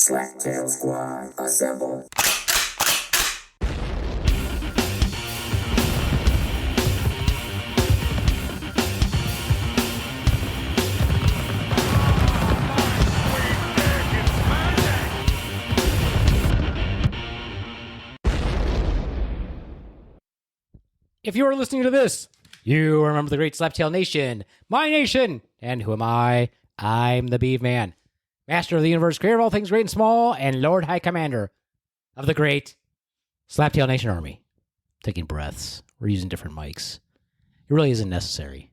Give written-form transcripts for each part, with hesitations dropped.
Slaptail squad, assemble. If you are listening to this, you remember the great Slaptail Nation, my nation. And who am I? I'm the Beaveman, master of the universe, creator of all things great and small, and Lord High Commander of the great Slaptail Nation Army. Taking breaths. We're using different mics. It really isn't necessary.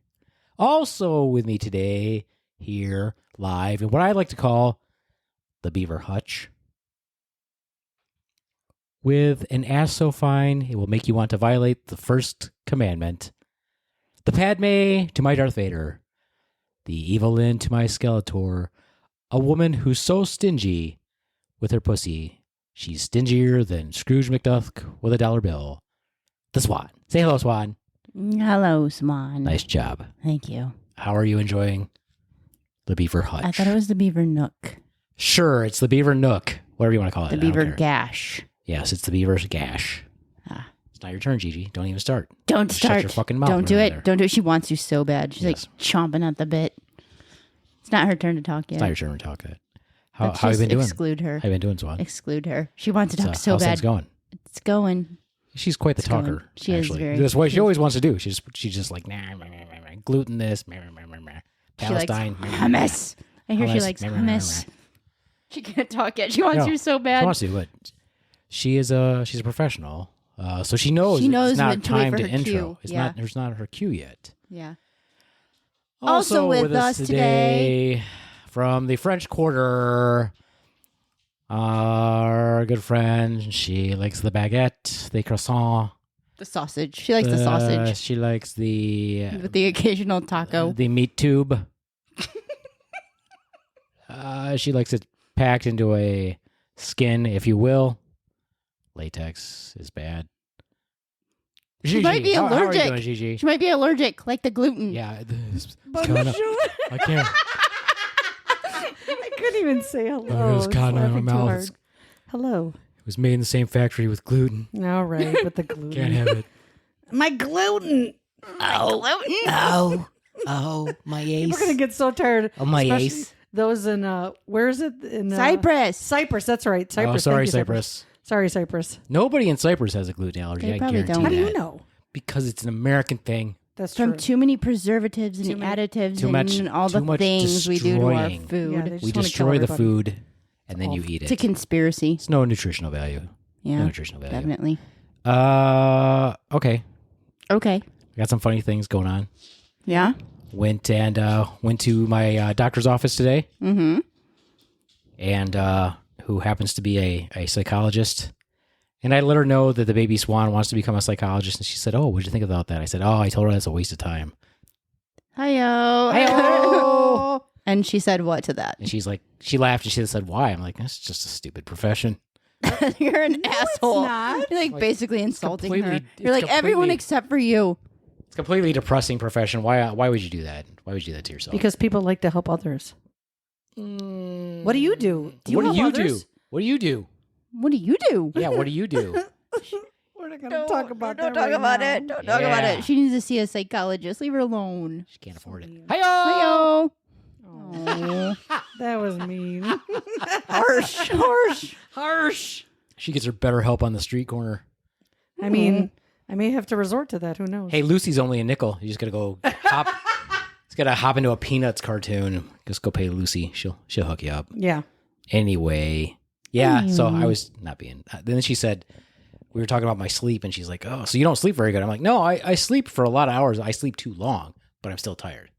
Also with me today, here, live, in what I like to call the Beaver Hutch, with an ass so fine it will make you want to violate the first commandment. The Padme to my Darth Vader. The Evelyn to my Skeletor. A woman who's so stingy with her pussy, she's stingier than Scrooge McDuck with a dollar bill. The Swan. Say hello, Swan. Hello, Swan. Nice job. Thank you. How are you enjoying the Beaver Hutch? I thought it was the Beaver Nook. Sure, it's the Beaver Nook. Whatever you want to call it. The Beaver Gash. Yes, it's the Beaver's Gash. It's not your turn, Gigi. Don't even start. Don't start. Shut your fucking mouth. Don't do it. There. Don't do it. She wants you so bad. She's Yes. like chomping at the bit. It's not her turn to talk yet. It's not your turn to talk yet. How Let's have you just been doing? Exclude her. How you been doing, Swan? Exclude her. She wants to talk so how's bad. things going? It's going. She's quite the It's going. talker. She is actually. very- That's what she always wants to do. She's just like gluten this, Palestine. She likes hummus. I hear she Hummus. likes hummus. She can't talk yet. She wants you so bad. She wants to, but she's a professional, so she knows She knows it's not when to wait time for to her intro. cue. It's Yeah. not. There's not her cue yet. Yeah. Also with us us today from the French Quarter, our good friend. She likes the baguette, the croissant, The sausage. She likes the sausage. She likes the With the occasional taco. the meat tube. She likes it packed into a skin, if you will. Latex is bad. She might be how are you allergic. doing, Gigi? She might be allergic, like the gluten. Yeah, it's coming up. I can't. I couldn't even say hello. It was caught in my laughing too mouth. hard. Hello. It was made in the same factory with gluten. All right, with the gluten. Can't have it. My gluten. Oh, my ace. We're gonna get so tired. Oh, my Especially ace. Those in where is it? In Cyprus. Cyprus. That's right. Cyprus. Oh, sorry, Thank you, Cyprus. Sorry, Cyprus. Nobody in Cyprus has a gluten allergy. They I probably guarantee don't. How do that. you know? Because it's an American thing. That's From true. too many preservatives and Too many- additives too much- and all too the much things we do to our destroying. food. Yeah, they just We wanna kill destroy the everybody. food, and then you eat It's a it. conspiracy. It's no nutritional value. Yeah, No nutritional value. definitely. Okay. Okay. I got some funny things going on. Yeah? Went to my doctor's office today, Mm-hmm. and who happens to be a psychologist. And I let her know that the baby Swan wants to become a psychologist, and she said, "Oh, what did you think about that?" I said, "Oh, I told her that's a waste of time." Hi-yo. Hi-yo. And she said what to that? And she's like, she laughed and she said, "Why?" I'm like, "That's just a stupid profession." You're an asshole. not. You're like basically insulting her. completely- You're it's like, everyone completely- except for you. It's a completely depressing profession. Why would you do that? Why would you do that to yourself? Because people like to help others. What do you do? Do you what do help you others? do? What do you do? What do you do? Yeah, what do you do? We're not gonna talk about Don't that talk right about now. it. Don't talk Yeah. about it. She needs to see a psychologist. Leave her alone. She can't afford it. mean. Hi-yo! Hi-yo. Oh, that was mean. Harsh. Harsh. She gets her better help on the street corner. I mean, I may have to resort to that. Who knows? Hey, Lucy's only a nickel. You just gotta go hop. Just gotta hop into a Peanuts cartoon. Just go pay Lucy. She'll hook you up. Yeah. Anyway, yeah. So I was not being. Then she said we were talking about my sleep, and she's like, "Oh, so you don't sleep very good?" I'm like, "No, I sleep for a lot of hours. I sleep too long, but I'm still tired."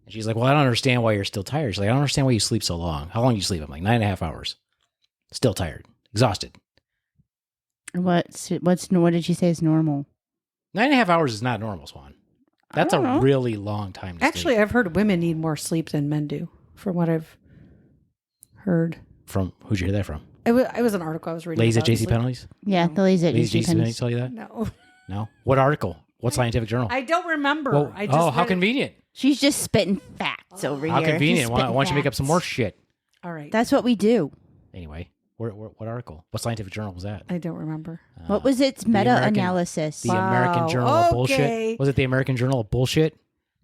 And she's like, "Well, I don't understand why you're still tired." She's like, "I don't understand why you sleep so long. How long do you sleep?" I'm like, 9.5 hours. Still tired, exhausted. What did she say is normal? 9.5 hours is not normal, Swan. That's a don't know. really long time to Actually, sleep. I've heard women need more sleep than men do, from what I've heard. From who'd you hear that from? It was an article I was reading. Ladies at about JC sleep. Penney's? Yeah, the lazy at Ladies at JC JC Penney's Penney's. tell you that? No, No? What article? What scientific journal? I don't remember. Well, I just how read it. convenient. She's just spitting facts over How here. convenient. She's Why spitting don't you make up some more facts. shit? All right. That's what we do. Anyway, what article? What scientific journal was that? I don't remember. What was its meta-analysis? The American Wow, Journal of okay. Bullshit. Was it the American Journal of Bullshit?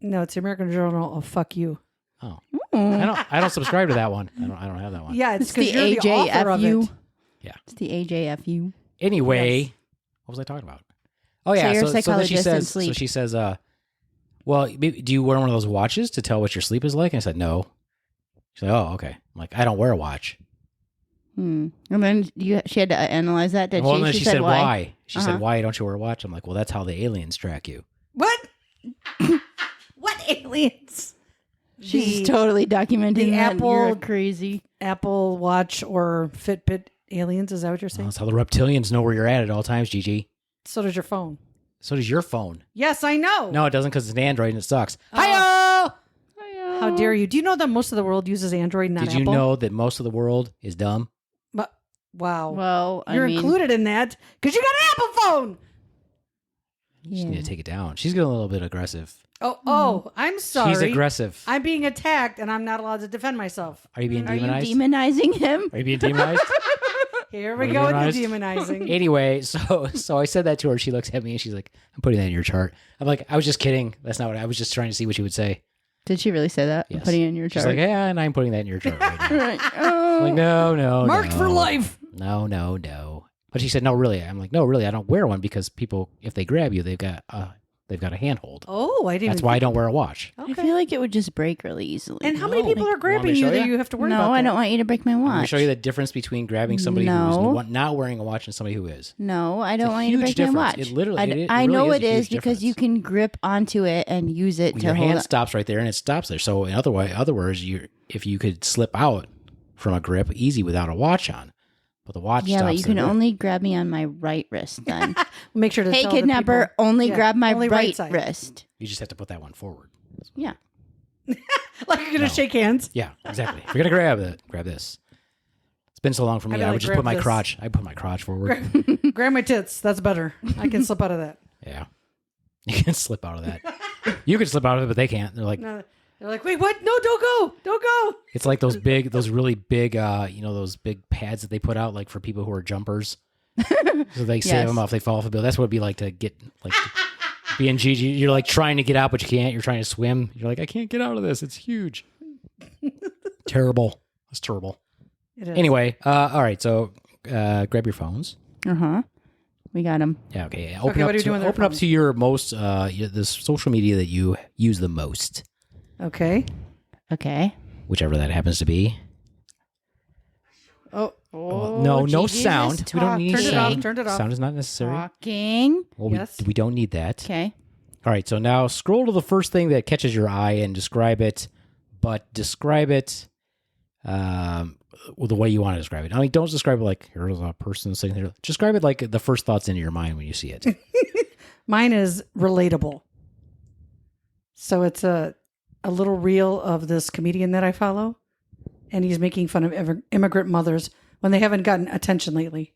No, it's the American Journal of Fuck You. Oh, I don't subscribe to that one. I don't have that one. Yeah, It's because the you're the author of AJFU. it. Yeah. It's the AJFU. Anyway, Yes. what was I talking about? Oh yeah, you're a so then she psychologist says. and sleep. So she says, well, do you wear one of those watches to tell what your sleep is like? And I said, no. She's like, oh, okay. I'm like, I don't wear a watch. And then she had to analyze that, did Well, she? then she said, why? She Uh-huh. said, why don't you wear a watch? I'm like, well, that's how the aliens track you. What? What aliens? She's totally documenting the that. You're Apple- crazy. Apple Watch or Fitbit aliens? Is that what you're Well, saying? that's how the reptilians know where you're at all times, Gigi. So does your phone. So does your phone. Yes, I know. No, it doesn't because it's an Android and it sucks. Oh. Hi-yo! How dare you? Do you know that most of the world uses Android, not Did Apple? you know that most of the world is dumb? But, wow. Well, You're I mean, included in that because you got an Apple phone. You just need to take it down. She's getting a little bit aggressive. Oh, I'm sorry. She's aggressive. I'm being attacked and I'm not allowed to defend myself. Are you being Are you demonized? demonizing him? Are you being demonized? Here we Are you go with the demonized? demonizing. Anyway, so I said that to her. She looks at me and she's like, I'm putting that in your chart. I'm like, I was just kidding. That's not what I was just trying to see what she would say. Did she really say that? Yes. Putting it in your chart. She's like, yeah, and I'm putting that in your chart right now. Right. Oh. I'm like, no. Marked for life. No. But she said, no, really. I'm like, no, really, I don't wear one because people, if they grab you, they've got a handhold. Oh, I didn't. That's why I don't wear a watch. I feel like it would just break really easily. And how many No. people are Want me grabbing to you show that ya? you have to worry no, about? I that? don't want you to break my watch. I'm going to show you the difference between grabbing somebody No. who's not wearing a watch and somebody who is. No, I It's don't a want you to huge break my watch. difference. It literally- I it know really it is a is huge because you difference. can grip onto it and use it to Your hold hand it. stops right there and it stops there. So in other words, if you could slip out from a grip easy without a watch on, but the watch Yeah, stops but you the can grip. only grab me on my right wrist then. Make sure to Hey, tell the kidnapper, people- only Yeah, grab my only right side. wrist. You just have to put that one forward. Yeah. Like you're gonna No. shake hands. Yeah, exactly. If you're gonna grab this. It's been so long for me. I'd be I like, would just grab put my this. crotch. I put my crotch forward. Grab my tits. That's better. I can slip out of that. Yeah, you can slip out of that. You can slip out of it, but they can't. They're like, No, they're like, wait, what? No, don't go. it's like those really big, those big pads that they put out, like for people who are jumpers. So they save Yes. them off. They fall off a bill. That's what it'd be like to get like being Gigi. You're like trying to get out, but you can't. You're trying to swim. You're like, I can't get out of this. It's huge. Terrible. It's terrible. It is. Anyway, all right. So grab your phones. We got him. Yeah. Okay. Yeah. Okay, Open what up do we do with our open up phones? to your most the social media that you use the most, Okay. Okay. whichever that happens to be. Oh, No Gigi's sound. just We don't need Turned it off, sound. turned it off. Sound is not necessary. Talking. Well, Yes. we don't need that. Okay. All right, so now scroll to the first thing that catches your eye and describe it, but describe it the way you want to describe it. I mean, don't describe it like here's a person sitting there. Describe it like the first thoughts into your mind when you see it. mine is relatable. So it's a little reel of this comedian that I follow, and he's making fun of immigrant mothers when they haven't gotten attention lately.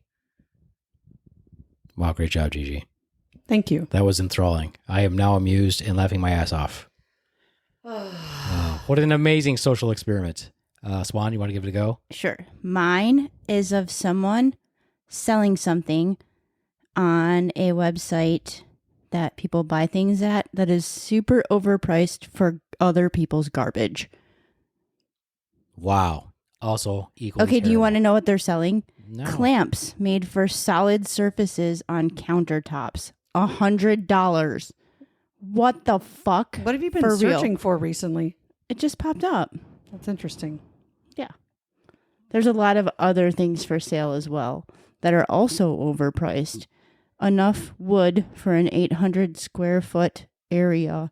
Wow, great job, Gigi. Thank you. That was enthralling. I am now amused and laughing my ass off. Wow, what an amazing social experiment. Swan, you want to give it a go? Sure. Mine is of someone selling something on a website that people buy things at that is super overpriced for other people's garbage. Wow. Also equally Okay, do you terrible. want to know what they're selling? No. Clamps made for solid surfaces on countertops. $100. What the fuck? What have you been For real. searching for recently? It just popped up. That's interesting. There's a lot of other things for sale as well that are also overpriced. Enough wood for an 800 square foot area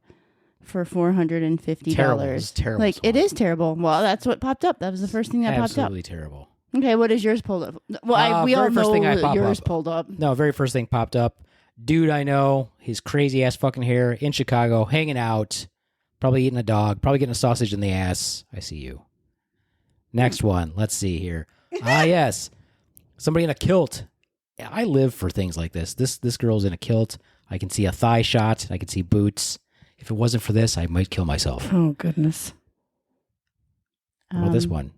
for $450. Terrible. It's terrible, Like, it Swan. is terrible. Well, that's what popped up. That was the first thing that Absolutely terrible. popped up. Okay, what is yours pulled up? Well, we very all first know thing I that pop yours up. pulled up. No, very first thing popped up. Dude I know, his crazy ass fucking hair in Chicago, hanging out, probably eating a dog, probably getting a sausage in the ass. I see you. Next one. Let's see here. Yes. Somebody in a kilt. I live for things like this. This girl's in a kilt. I can see a thigh shot. I can see boots. If it wasn't for this, I might kill myself. Oh, goodness. What about this one?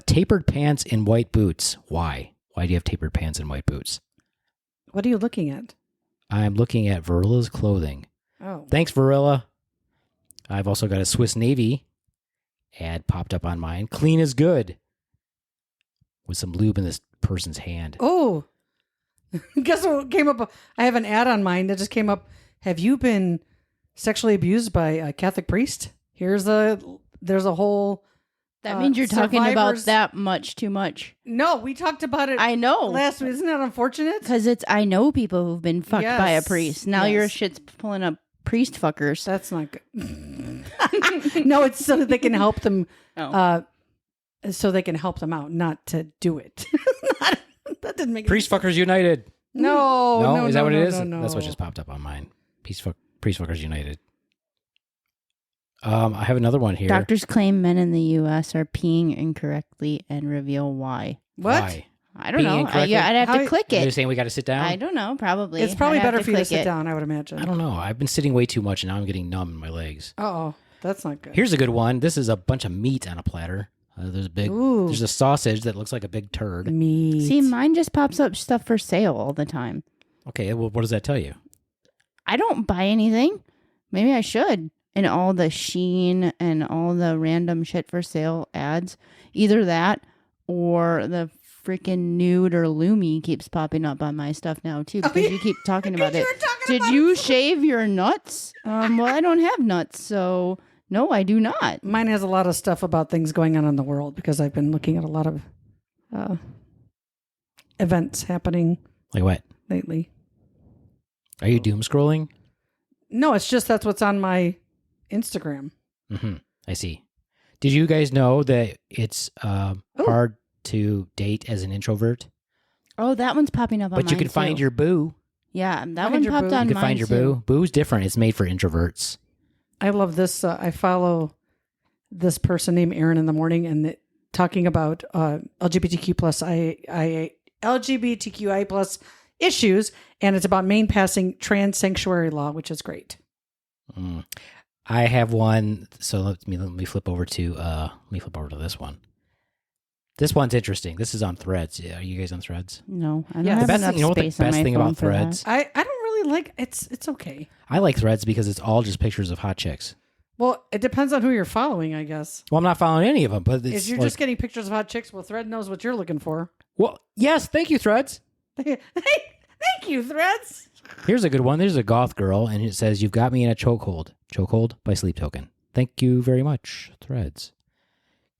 Tapered pants and white boots. Why? Why do you have tapered pants and white boots? What are you looking at? I'm looking at Verilla's clothing. Oh. Thanks, Verilla. I've also got a Swiss Navy ad popped up on mine. Clean is good. With some lube in this person's hand. Oh. Guess what came up? I have an ad on mine that just came up. Have you been sexually abused by a Catholic priest? There's a whole. That means you're talking about survivors- that much too much. No, we talked about it I know. last week. Isn't that unfortunate? Because I know people who've been fucked by a Yes, priest. Now yes. your shit's pulling up priest fuckers. That's not good. No, it's so that they can help them. So they can help them out, not to do it. That didn't make Priest Fuckers United. No, Is that what it is? No. That's what just popped up on mine. Priest Fuckers United. I have another one here. Doctors claim men in the U.S. are peeing incorrectly and reveal why. What? Why? I don't Peeing know. incorrectly? I'd have How- to click You're it. saying we got to sit down? I don't know. Probably. It's probably I'd have better for you to click sit it. down, I would imagine. I don't know. I've been sitting way too much and now I'm getting numb in my legs. Oh, that's not good. Here's a good one. This is a bunch of meat on a platter. Ooh. There's a sausage that looks like a big turd. Meat. See, mine just pops up stuff for sale all the time. Okay, well, what does that tell you? I don't buy anything. Maybe I should. And all the Sheen and all the random shit for sale ads. Either that or the freaking nude or Lumi keeps popping up on my stuff now too because you keep talking about it. Did you shave your nuts? Well, I don't have nuts, so no, I do not. Mine has a lot of stuff about things going on in the world because I've been looking at a lot of events happening Like what? lately. Are you doom scrolling? No, it's just that's what's on my Instagram. Mm-hmm. I see. Did you guys know that it's hard to date as an introvert? Oh, that one's popping up on But you mine, can find too. your boo. Yeah, that Find one your popped boo. on You can mine find your too. boo. Boo's different. It's made for introverts. I love this. I follow this person named Aaron in the morning and talking about LGBTQI plus issues, and it's about Maine passing trans sanctuary law, which is great. Mm. I have one. So let me flip over to this one. This one's interesting. This is on Threads. Are you guys on Threads? No, I don't Yeah, have The best enough thing, you know what the space on best my thing phone about for that. Threads? I don't really like it's okay. I like Threads because it's all just pictures of hot chicks. Well, it depends on who you're following, I guess. Well, I'm not following any of them, but If it's you're like, just getting pictures of hot chicks, well, Thread knows what you're looking for. well, yes, thank you, Threads. Thank you, Threads. Here's a good one. There's a goth girl, and it says, "You've got me in a chokehold. Chokehold by Sleep Token. Thank you very much, Threads.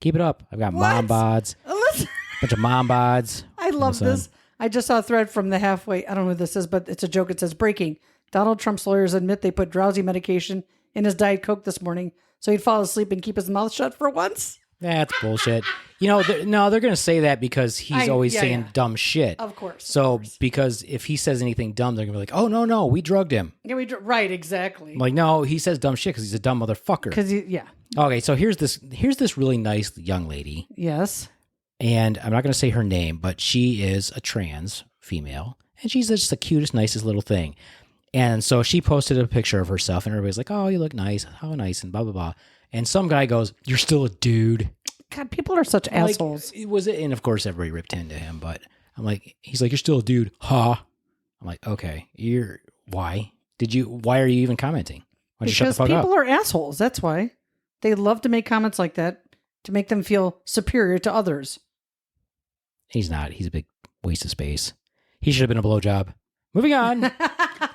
Keep it up. I've got mom bods, Listen, bunch of mom bods. I love this. I just saw a thread from the halfway. I don't know who this is, but it's a joke. It says, breaking. Donald Trump's lawyers admit they put drowsy medication in his Diet Coke this morning so he'd fall asleep and keep his mouth shut for once. That's bullshit. You know, they're going to say that because he's always saying dumb shit. Of course. So, because if he says anything dumb, they're going to be like, oh, no, we drugged him. Yeah, right, exactly. I'm like, no, he says dumb shit because he's a dumb motherfucker. Because, yeah. Okay, so here's this really nice young lady. Yes. And I'm not going to say her name, but she is a trans female. And she's just the cutest, nicest little thing. And so she posted a picture of herself, and everybody's like, oh, you look nice. How nice, and blah, blah, blah. And some guy goes, you're still a dude. God, people are such I'm like, assholes. was it? And of course, everybody ripped into him. But I'm like, he's like, you're still a dude. Huh? I'm like, okay, why are you even commenting? Why don't you shut the Because fuck people up? are assholes. That's why. They love to make comments like that to make them feel superior to others. He's not. He's a big waste of space. He should have been a blowjob. Moving on.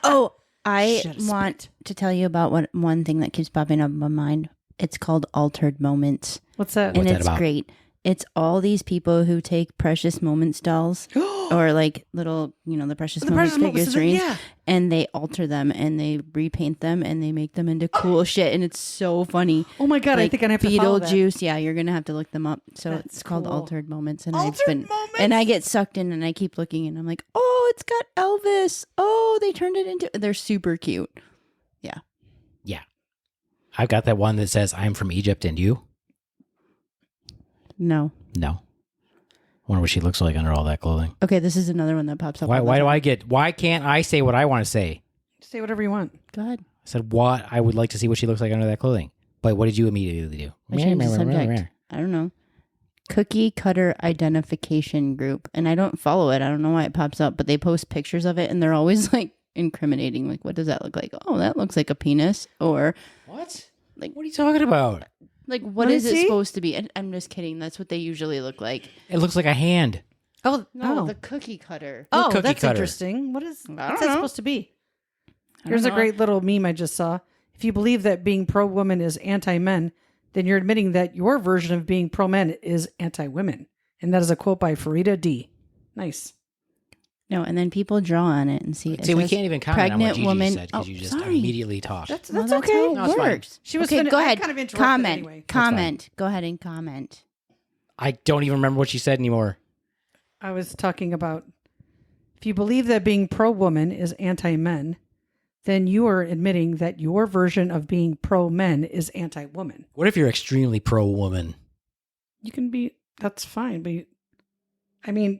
Oh, I Should've want to tell you about one thing that keeps popping up in my mind. It's called Altered Moments. What's that? And What's that it's about? great. It's all these people who take Precious Moments dolls or like little, the Precious Moments figurines, yeah. and they alter them and they repaint them and they make them into cool shit. And it's so funny. Oh my God, I Like think I have to follow that. Beetlejuice. Yeah, you're going to have to look them up. So That's it's called cool. Altered Moments. And Altered Moments? and I get sucked in and I keep looking and I'm like, oh, it's got Elvis. Oh, they turned it into, they're super cute. Yeah. Yeah. I've got that one that says, I'm from Egypt and you? No. No. Wonder what she looks like under all that clothing. Okay, this is another one that pops up. Why all the time. why can't I say what I want to say? Say whatever you want. Go ahead. I said, what? I would like to see what she looks like under that clothing. But what did you immediately do? I changed the subject. I don't know. Cookie Cutter Identification Group. And I don't follow it. I don't know why it pops up, but they post pictures of it and they're always like incriminating. Like, what does that look like? Oh, that looks like a penis. Or What? Like- What are you talking about? like, what Let me is it see. supposed to be? And I'm just kidding. That's what they usually look like. It looks like a hand. Oh, No, oh. the cookie cutter. Oh, cookie that's cutter. interesting. What's don't that know. supposed to be? I Here's a don't know. great little meme I just saw. If you believe that being pro-woman is anti-men, then you're admitting that your version of being pro-men is anti-women. And that is a quote by Farida D. Nice. No, and then people draw on it and see. It See, we says can't even comment on what pregnant Gigi woman. said because you just sorry. immediately talked. That's Well, okay. how No, it's it fine. works. She was okay, go I ahead. kind of interrupted Comment. anyway. Comment. Go ahead and comment. I don't even remember what she said anymore. I was talking about if you believe that being pro-woman is anti-men, then you are admitting that your version of being pro-men is anti-woman. What if you're extremely pro-woman? You can be, that's fine. But I mean,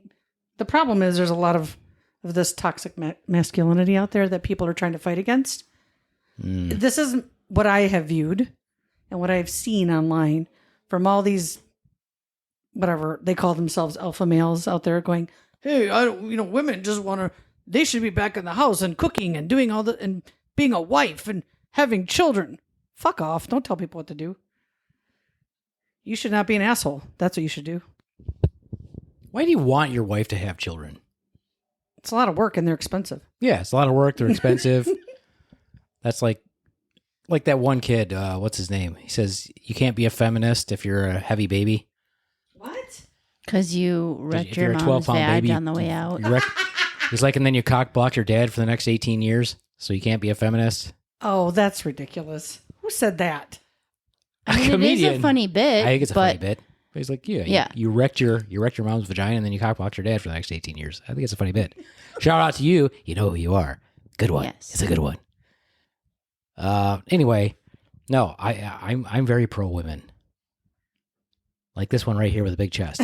the problem is there's a lot of this toxic masculinity out there that people are trying to fight against. This is what I have viewed and what I've seen online from all these, whatever they call themselves, alpha males out there going, hey, women just want to, they should be back in the house and cooking and doing all the, and being a wife and having children. Fuck off. Don't tell people what to do. You should not be an asshole. That's what you should do. Why do you want your wife to have children? It's a lot of work and they're expensive. Yeah, it's a lot of work. They're expensive. That's like that one kid. What's his name? He says you can't be a feminist if you're a heavy baby. What? Because you wrecked If your you're a mom's 12-pound vag baby, on the way out. you wreck- He's like, and then you cock blocked your dad for the next 18 years, so you can't be a feminist. Oh, that's ridiculous. Who said that? I mean, it is comedian. a funny bit. I think it's a but funny bit. But he's like, Yeah. you wrecked your mom's vagina, and then you cock blocked your dad for the next 18 years. I think it's a funny bit. Shout out to you. You know who you are. Good one. Yes. It's a good one. Anyway, no, I'm very pro women. Like this one right here with a big chest.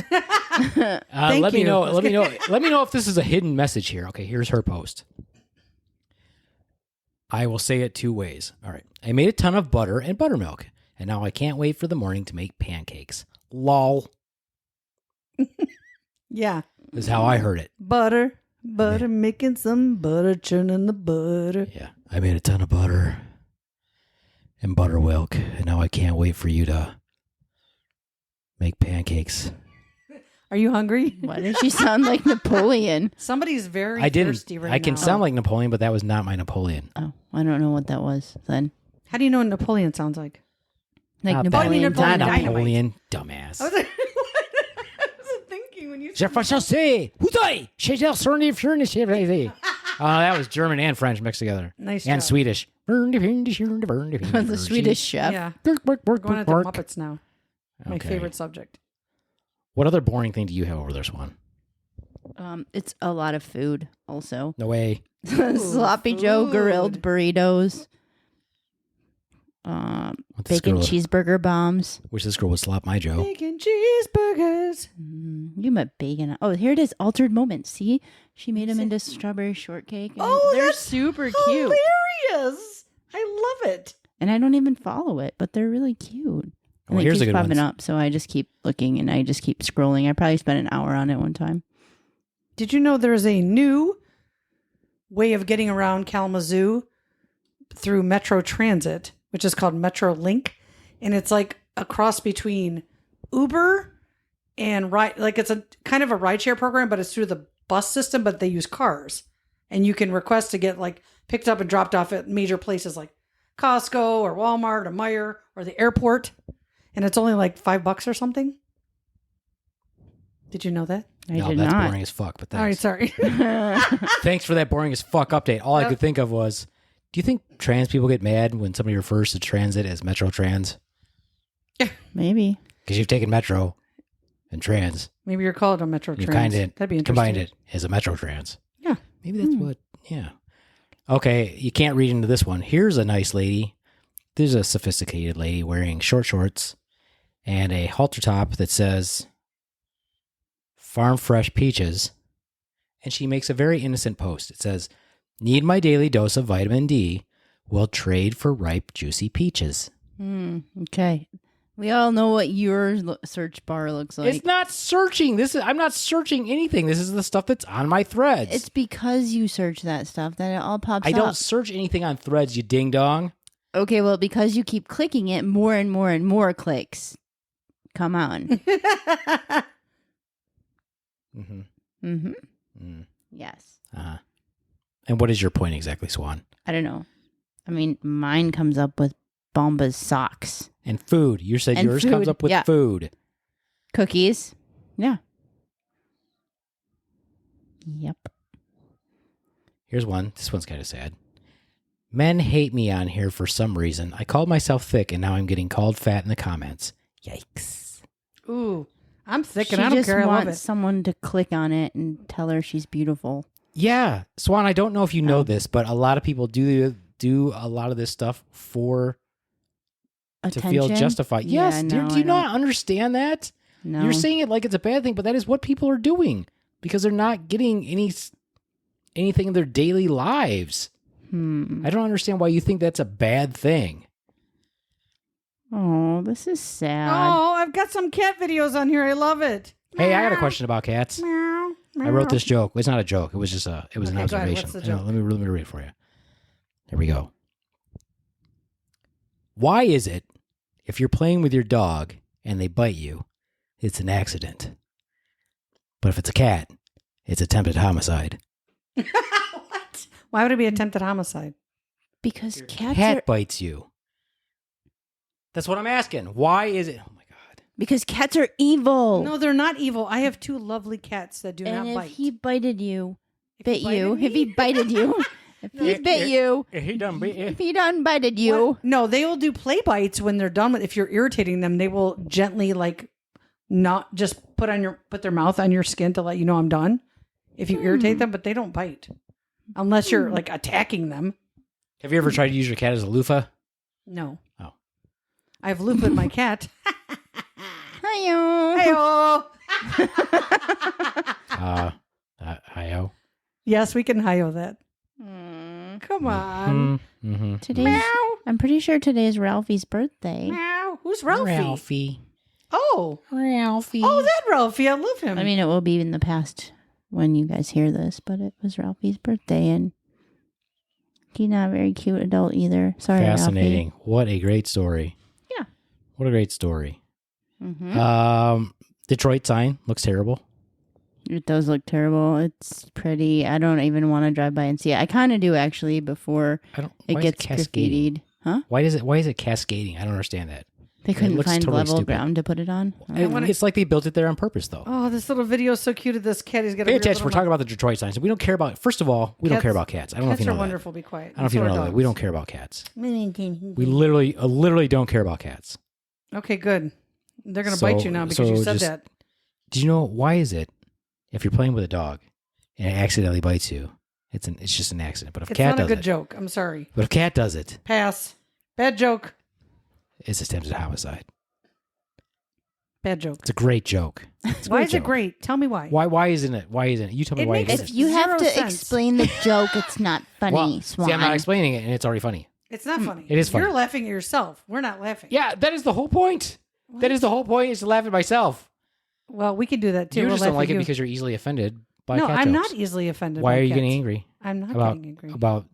Thank Let me you. know. Let me know. Let me know if this is a hidden message here. Okay, here's her post. I will say it two ways. All right. I made a ton of butter and buttermilk, and now I can't wait for the morning to make pancakes. Lol. Yeah. This is how I heard it. Butter, making some butter, churning the butter. Yeah. I made a ton of butter and buttermilk, and now I can't wait for you to make pancakes. Are you hungry? why does she sound like Napoleon? Somebody's very I didn't. thirsty right I can now. sound like Napoleon, but that was not my Napoleon. Oh, I don't know what that was then. How do you know what Napoleon sounds like? Like Not Napoleon. that. Napoleon Not Dynamite. Napoleon, dumbass. I was thinking when you Je français. Houtai. That was German and French mixed together. Nice And job. Swedish. The Swedish chef. Yeah. Going at the Muppets now. My Okay. favorite subject. What other boring thing do you have over this one? It's a lot of food also. No way. Sloppy Joe food. grilled burritos. What's this Bacon girl? cheeseburger bombs. Wish this girl would slap my Joe. Bacon cheeseburgers. You met bacon. Oh, here it is. Altered moments. See, she made them into strawberry shortcake. And Oh, they're that's super cute. Hilarious. I love it. And I don't even follow it, but they're really cute. And Well, it here's keeps a good popping one. up, so I just keep looking and I just keep scrolling. I probably spent an hour on it one time. Did you know there's a new way of getting around Kalamazoo through Metro Transit, which is called Metro Link, and it's like a cross between Uber and it's a kind of a rideshare program, but it's through the bus system, but they use cars, and you can request to get like picked up and dropped off at major places like Costco or Walmart or Meijer or the airport, and it's only like $5 or something. Did you know that? I No, did that's not. boring as fuck. But All right, thanks. sorry. Thanks for that boring as fuck update. All I could think of was, do you think trans people get mad when somebody refers to transit as Metro Trans? Maybe. Because you've taken Metro and Trans. Maybe you're called a Metro You Trans. kind of That'd be interesting. combined it as a Metro Trans. Yeah. Maybe that's what, yeah. Okay, you can't read into this one. Here's a nice lady. There's a sophisticated lady wearing short shorts and a halter top that says Farm Fresh Peaches. And she makes a very innocent post. It says, need my daily dose of vitamin D. Will trade for ripe, juicy peaches. Okay. We all know what your search bar looks like. It's not searching. I'm not searching anything. This is the stuff that's on my threads. It's because you search that stuff that it all pops up. I don't search anything on threads, you ding dong. Okay, well, because you keep clicking it, more and more and more clicks come on. Mm-hmm. Mm-hmm. Mm. Yes. Uh-huh. And what is your point exactly, Swan? I don't know. I mean, mine comes up with Bomba's socks. And food. You said And yours comes food, up with yeah. food. Cookies. Yeah. Yep. Here's one. This one's kind of sad. Men hate me on here for some reason. I called myself thick, and now I'm getting called fat in the comments. Yikes. Ooh, I'm thick She and I don't just care. I love wants it. someone to click on it and tell her she's beautiful. Yeah. Swan, I don't know if you know this, but a lot of people do a lot of this stuff for Attention? to feel justified. Yeah, Yes. no, do you I not understand that? No. You're saying it like it's a bad thing, but that is what people are doing because they're not getting anything in their daily lives. I don't understand why you think that's a bad thing. Oh, this is sad. Oh, I've got some cat videos on here. I love it. Hey, I got a question about cats. Meow, I wrote this joke. It's not a joke. It was just an Okay, go ahead. observation. What's the You know, joke? let me read it for you. There we go. Why is it if you're playing with your dog and they bite you, it's an accident? But if it's a cat, it's attempted homicide. What? Why would it be attempted homicide? Because cats Cat are bites you. That's what I'm asking. Why is it? Oh my God. because cats are evil. No, they're not evil. I have two lovely cats that do and not if bite. he bited you, If bit he bited you, me? if he bited you, if he bit you, He done if he done bited you, What? No, they will do play bites when they're done with. If you're irritating them, they will gently not just put their mouth on your skin to let you know I'm done. If you irritate them, but they don't bite unless you're attacking them. Have you ever tried to use your cat as a loofah? No. Oh. I've looped with my cat. Hi-yo. Hi-oh. Hi-oh. Yes, we can hi-oh that. Mm. Come on. Mm-hmm. Today's, I'm pretty sure today's Ralphie's birthday. Meow. Who's Ralphie? Ralphie. Oh. Ralphie. Oh, that Ralphie. I love him. I mean, it will be in the past when you guys hear this, but it was Ralphie's birthday, and he's not a very cute adult either. Sorry, Fascinating. What a great story. Yeah. What a great story. Ralphie. Mm-hmm. Detroit sign looks terrible. It does look terrible. It's pretty. I don't even want to drive by and see it. I kind of do actually before it why is gets cascading? graffitied. Huh? Why is it cascading? I don't understand that. They couldn't looks find totally level stupid. ground to put it on. Oh. It's like they built it there on purpose, though. Oh, this little video is so cute of this cat. He's got a Pay weird attention. We're little talking about the Detroit signs. We don't care about. First of all, we don't Cats- care about cats. I don't know if Cats you are know wonderful. Be quiet. that. I don't know if you know that. We don't care about cats. We We literally don't care about cats. Okay, good. They're going to bite you now because you said that. Do you know why is it if you're playing with a dog and it accidentally bites you, it's just an accident. But if a It's cat not a does good it, joke. I'm sorry. but if a cat does it, Pass. Bad joke. it's attempted homicide. Bad joke. It's a great joke. It's a Why great is it joke. great? Tell me why. Why isn't it? Why isn't it? You tell me It why it makes isn't. If you have Zero to sense. explain the joke, it's not funny, Well, Swan. see, I'm not explaining it, and it's already funny. It's not funny. It is funny. You're laughing at yourself. We're not laughing. Yeah, that is the whole point. That is the whole point, is to laugh at myself. Well, we can do that too. You We'll just don't laugh like at it you. because you're easily offended by No, cat I'm jokes. not easily offended. Why by are you cats. getting angry I'm not about getting angry. about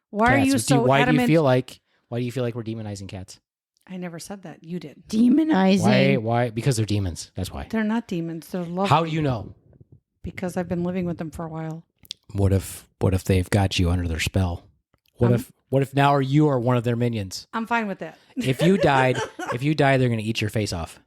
Why cats? are you so why adamant? do you feel like we're demonizing cats? I never said that. You did. Demonizing. Why? Because they're demons. That's why. They're not demons. They're lovely. How do you know? Because I've been living with them for a while. What if they've got you under their spell? What if now you are one of their minions? I'm fine with that. If you died, they're going to eat your face off.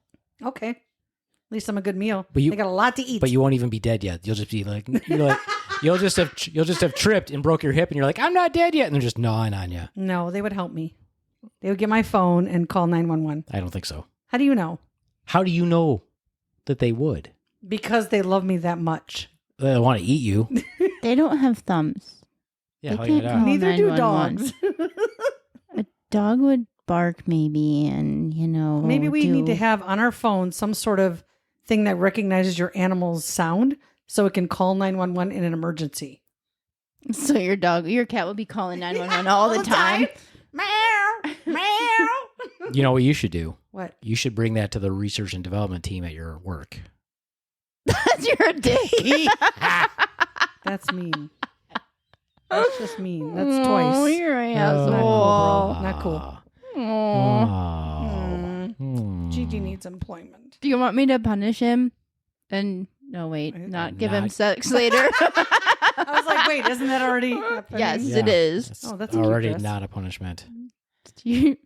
Okay. At least I'm a good meal. But you- they got a lot to eat. But you won't even be dead yet. You'll just be like, you'll just have tripped and broke your hip, and you're like, I'm not dead yet, and they're just gnawing on you. No, they would help me. They would get my phone and call 911. I don't think so. How do you know? How do you know that they would? Because they love me that much. They want to eat you. They don't have thumbs. Yeah, They how can't you call know? Neither do 911. dogs. A dog would bark maybe, and Maybe we need to do- have on our phone some sort of thing that recognizes your animal's sound so it can call 911 in an emergency. So your cat will be calling 911 all the time. Meow, meow. You know what you should do? What? You should bring that to the research and development team at your work. That's your dick. That's mean. That's just mean. That's Oh, twice. you're an Oh. asshole. Not cool. Aw. Gigi needs employment. Do you want me to punish him? And no, wait, not give him Not- sex later. I was like, wait, isn't that already happening? Yes, Yeah. it is. It's Oh, that's a cute already dress. not a punishment. You-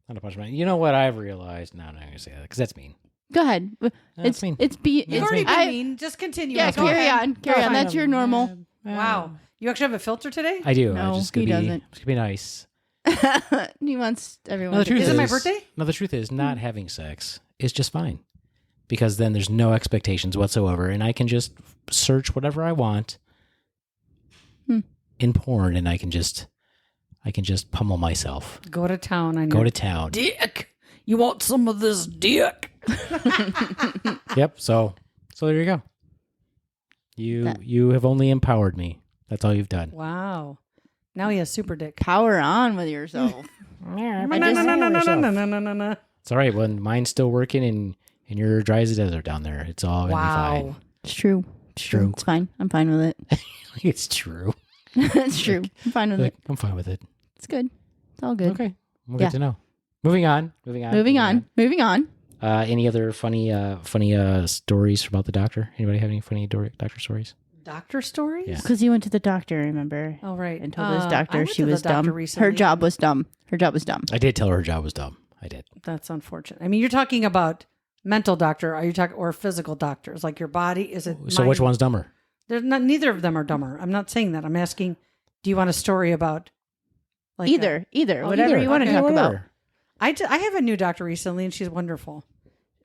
Not a punishment. You know what I've realized? No, I'm not going to say that because that's mean. Go ahead. That's mean. It's You've it's already been I- mean. Just continue. Yeah, Go carry ahead. on. Carry on. That's your normal. Wow. You actually have a filter today? I do. No, I'm just he gonna be, doesn't. I'm just gonna be nice. He wants everyone No, the to truth Is is, it my birthday? No, the truth is, not having sex is just fine because then there's no expectations whatsoever, and I can just search whatever I want in porn, and I can just pummel myself. Go to town on Go your to town. dick. You want some of this dick? Yep. So there you go. You have only empowered me. That's all you've done. Wow. Now he has super dick. power on with yourself. No. It's all right. When mine's still working and you're dry as a desert down there, it's all gonna be Wow. fine. It's true. It's true. It's fine. I'm fine with it. It's true. It's true. I'm fine with it. I'm fine with it. It's good. It's all good. Okay. We'll Yeah. get to know. Moving on. Moving on. Any other funny stories about the doctor? Anybody have any funny doctor stories? Doctor stories? Yeah. Because he went to the doctor, remember? Oh, right. And told his I doctor went she to the was doctor dumb. recently. Her job was dumb. I did tell her her job was dumb. I did. That's unfortunate. I mean, you're talking about mental doctor. Are you talking or physical doctors? Like your body? Is it? So which one's dumber? There's not. Neither of them are dumber. I'm not saying that. I'm asking. Do you want a story about? Like Either. Oh, Whatever either. you want to Okay. talk about. I have a new doctor recently, and she's wonderful.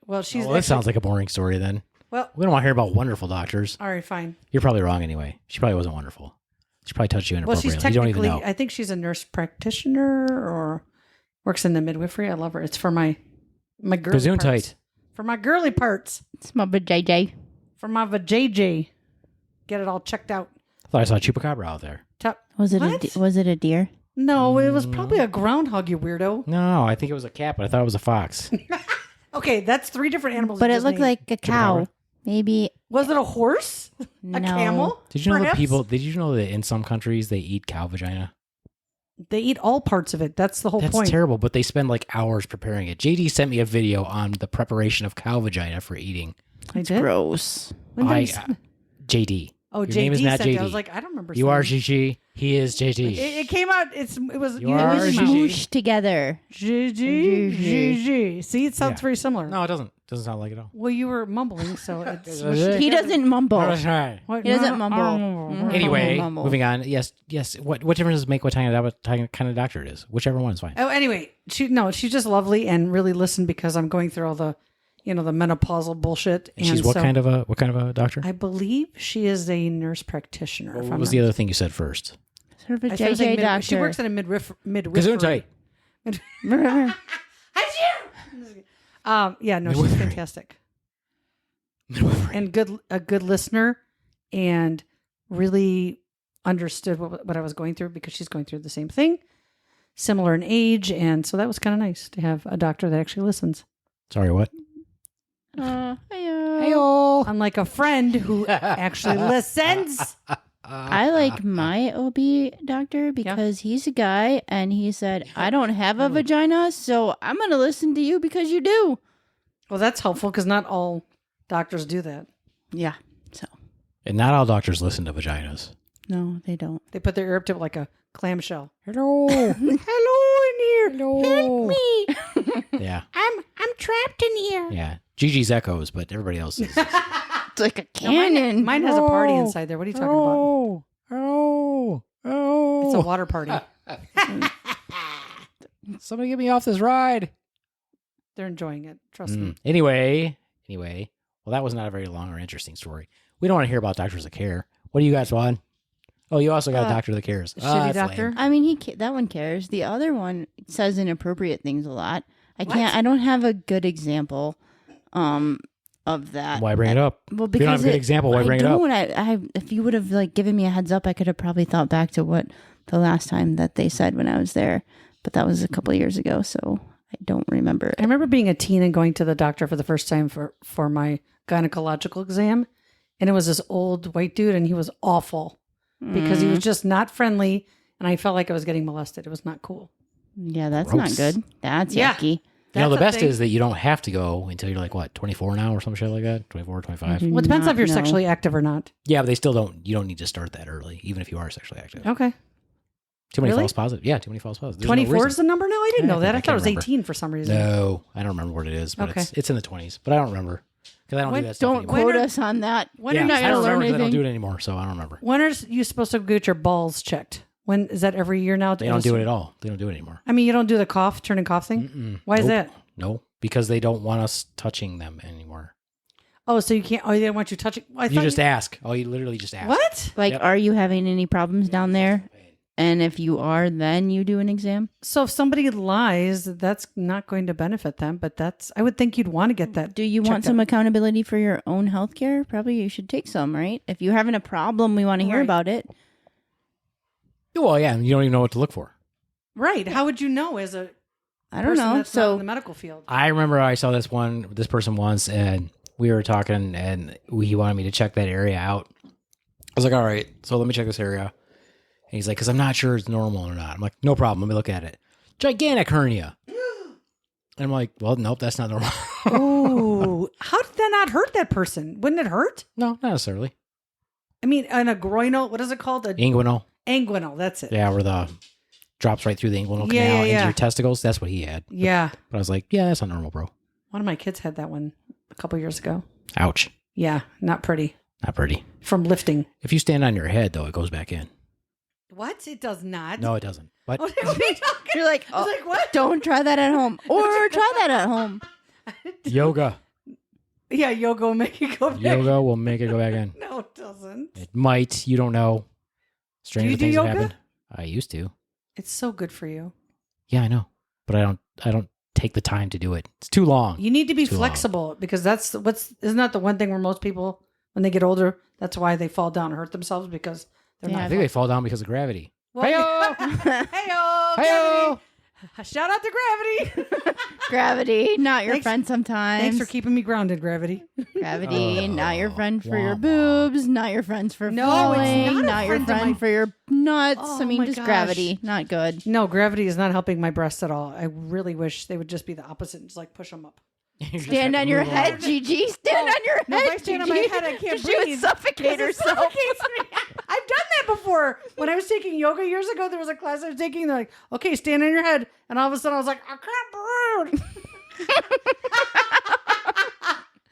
Well, she's. That sounds like a boring story then. Well, We don't want to hear about wonderful doctors. all right, fine. You're probably wrong anyway. She probably wasn't wonderful. She probably touched you Well, she's inappropriately. You don't even technically. know. I think she's a nurse practitioner or works in the midwifery. I love her. It's for my girly Gazoon parts. tight. For my girly parts. It's my JJ. For my vajayjay. Get it all checked out. I thought I saw a chupacabra out there. Was it What? was it a deer? No, it was probably a groundhog, you weirdo. No, I think it was a cat, but I thought it was a fox. Okay, that's three different animals. But you it just looked named. like a cow. Chupacabra? Maybe Was it a horse? no. A camel? Did you know that Perhaps? people? Did you know that in some countries they eat cow vagina? They eat all parts of it. That's the whole That's point. terrible, but they spend like hours preparing it. JD sent me a video on the preparation of cow vagina for eating. I did. Gross. When did I, he send- JD. oh, Your JD name is not sent it. JD. I was like, I don't remember. You are seeing Gigi. He is JD. it came out. It was. You didn't are read It was it out. Gigi. smooshed together. Gigi. Gigi. Gigi. See, it sounds Yeah. very similar. No, it doesn't. Doesn't sound like it at all. Well, you were mumbling, so it's. He doesn't mumble. What? He doesn't mumble. Mhm. Anyway, Mumble. moving on. Yes. What difference does it make what kind of doctor it is? Whichever one is fine. Oh, anyway, she's just lovely and really listened because I'm going through all the, the menopausal bullshit. And she's what kind of a doctor? I believe she is a nurse practitioner. What was the other thing you said first? Sort of a I started saying JJ doctor. She works at a midwifery. Gazoon tight. Yeah, no, she's Midwifery. fantastic and a good listener, and really understood what I was going through because she's going through the same thing, similar in age, and so that was kind of nice to have a doctor that actually listens. Sorry, what? Heyo. Unlike a friend who actually listens. I like my OB doctor because he's a guy and he said, I don't have a vagina, so I'm going to listen to you because you do. Well, that's helpful because not all doctors do that. Yeah. So, And not all doctors listen to vaginas. no, they don't. They put their ear up to it like a clamshell. Hello. Hello in here. Hello. Me. Yeah. I'm trapped in here. Yeah. Gigi's echoes, but everybody else is. It's like a No, mine- cannon. Mine has a party inside there. What are you talking about? Oh. It's a water party. Somebody get me off this ride. They're enjoying it. Trust me. Anyway. Well, that was not a very long or interesting story. We don't want to hear about doctors that care. What do you guys want? Oh, you also got a doctor that cares. Shitty That's doctor. lame. I mean, that one cares. The other one says inappropriate things a lot. What? I don't have a good example of that. Why bring it up? Well, If you don't have a good example, why bring it up? I if you would have given me a heads up, I could have probably thought back to what the last time that they said when I was there. But that was a couple of years ago, so I don't remember it. I remember being a teen and going to the doctor for the first time for my gynecological exam. And it was this old white dude, and he was awful because he was just not friendly. And I felt like I was getting molested. It was not cool. Yeah, that's Gross. not good. That's Yeah. yucky. You know, the That's a best thing. is that you don't have to go until you're like, what, 24 now or some shit like that? 24, 25? Do Well, it depends not if you're know. sexually active or not. Yeah, but you don't need to start that early, even if you are sexually active. Okay. Too many Really? false positives. Yeah, too many false positives. There's 24 no is reason. the number now? I didn't know that. I thought it was can't remember. 18 for some reason. No, I don't remember what it is, but Okay. it's in the 20s. But I don't remember because I don't When- do that stuff Don't anymore. quote When are- us on that. When Yeah, are not I gonna don't learn remember because I don't anything. do it anymore, so I don't remember. When are you supposed to get your balls checked? When is that every year now? They don't do it at all. They don't do it anymore. I mean, you don't do the turn and cough thing? Mm-mm. Why is Nope. that? No, because they don't want us touching them anymore. Oh, so you can't. Oh, they don't want you touching. I You thought just ask. Oh, you literally just ask. What? Like, Yep. are you having any problems down there? And if you are, then you do an exam? So if somebody lies, that's not going to benefit them. But I would think you'd want to get that. Do you want checked some out. accountability for your own health care? Probably you should take some, right? If you're having a problem, we want to hear Right. about it. Well, yeah, you don't even know what to look for. Right? How would you know as a I don't person know. that's not in So the medical field? I remember I saw this person once, and we were talking, and he wanted me to check that area out. I was like, all right, so let me check this area. And he's like, because I'm not sure it's normal or not. I'm like, no problem. Let me look at it. Gigantic hernia. And I'm like, well, nope, that's not normal. Ooh, how did that not hurt that person? Wouldn't it hurt? No, not necessarily. I mean, on a groinal, what is it called? Inguinal. Anguinal. That's it. Yeah, where the drops right through the inguinal Yeah, canal yeah, yeah. into your testicles. That's what he had. Yeah. But I was like, yeah, that's not normal, bro. One of my kids had that one a couple years ago. Ouch. Yeah, not pretty. Not pretty. From lifting. If you stand on your head, though, it goes back in. What? It does not. No, it doesn't. But What are we talking? you're like, I was oh, like, what? don't try that at home. Or try that at home. yoga. Yeah, yoga will make you go back. Yoga will make it go back in. No, it doesn't. It might. You don't know. Stranger Do you do things have yoga? happened. I used to. It's so good for you. Yeah, I know. But I don't take the time to do it. It's too long. You need to be Too long. flexible because isn't that the one thing where most people, when they get older, that's why they fall down and hurt themselves because they're Yeah, I not. think they fall down because of gravity. Well, Hey-o! Hey-o! Hey-o! Shout out to Gravity. Gravity, not your Thanks- friend sometimes. Thanks for keeping me grounded, Gravity. Gravity, Oh, not your friend for your wah, wah. boobs, not your friends for No, it's falling, not a your friend of friend my- for your nuts. Oh I mean, my just gosh. gravity, not good. No, Gravity is not helping my breasts at all. I really wish they would just be the opposite and just like push them up. You just Stand have on to your move head, along. Gigi. Stand on your No, if I head, stand on Gigi. my head, I can't She would breathe. suffocate It herself. suffocates me. I've done that before. When I was taking yoga years ago, there was a class I was taking. They're like, okay, stand on your head. And all of a sudden I was like, I can't breathe.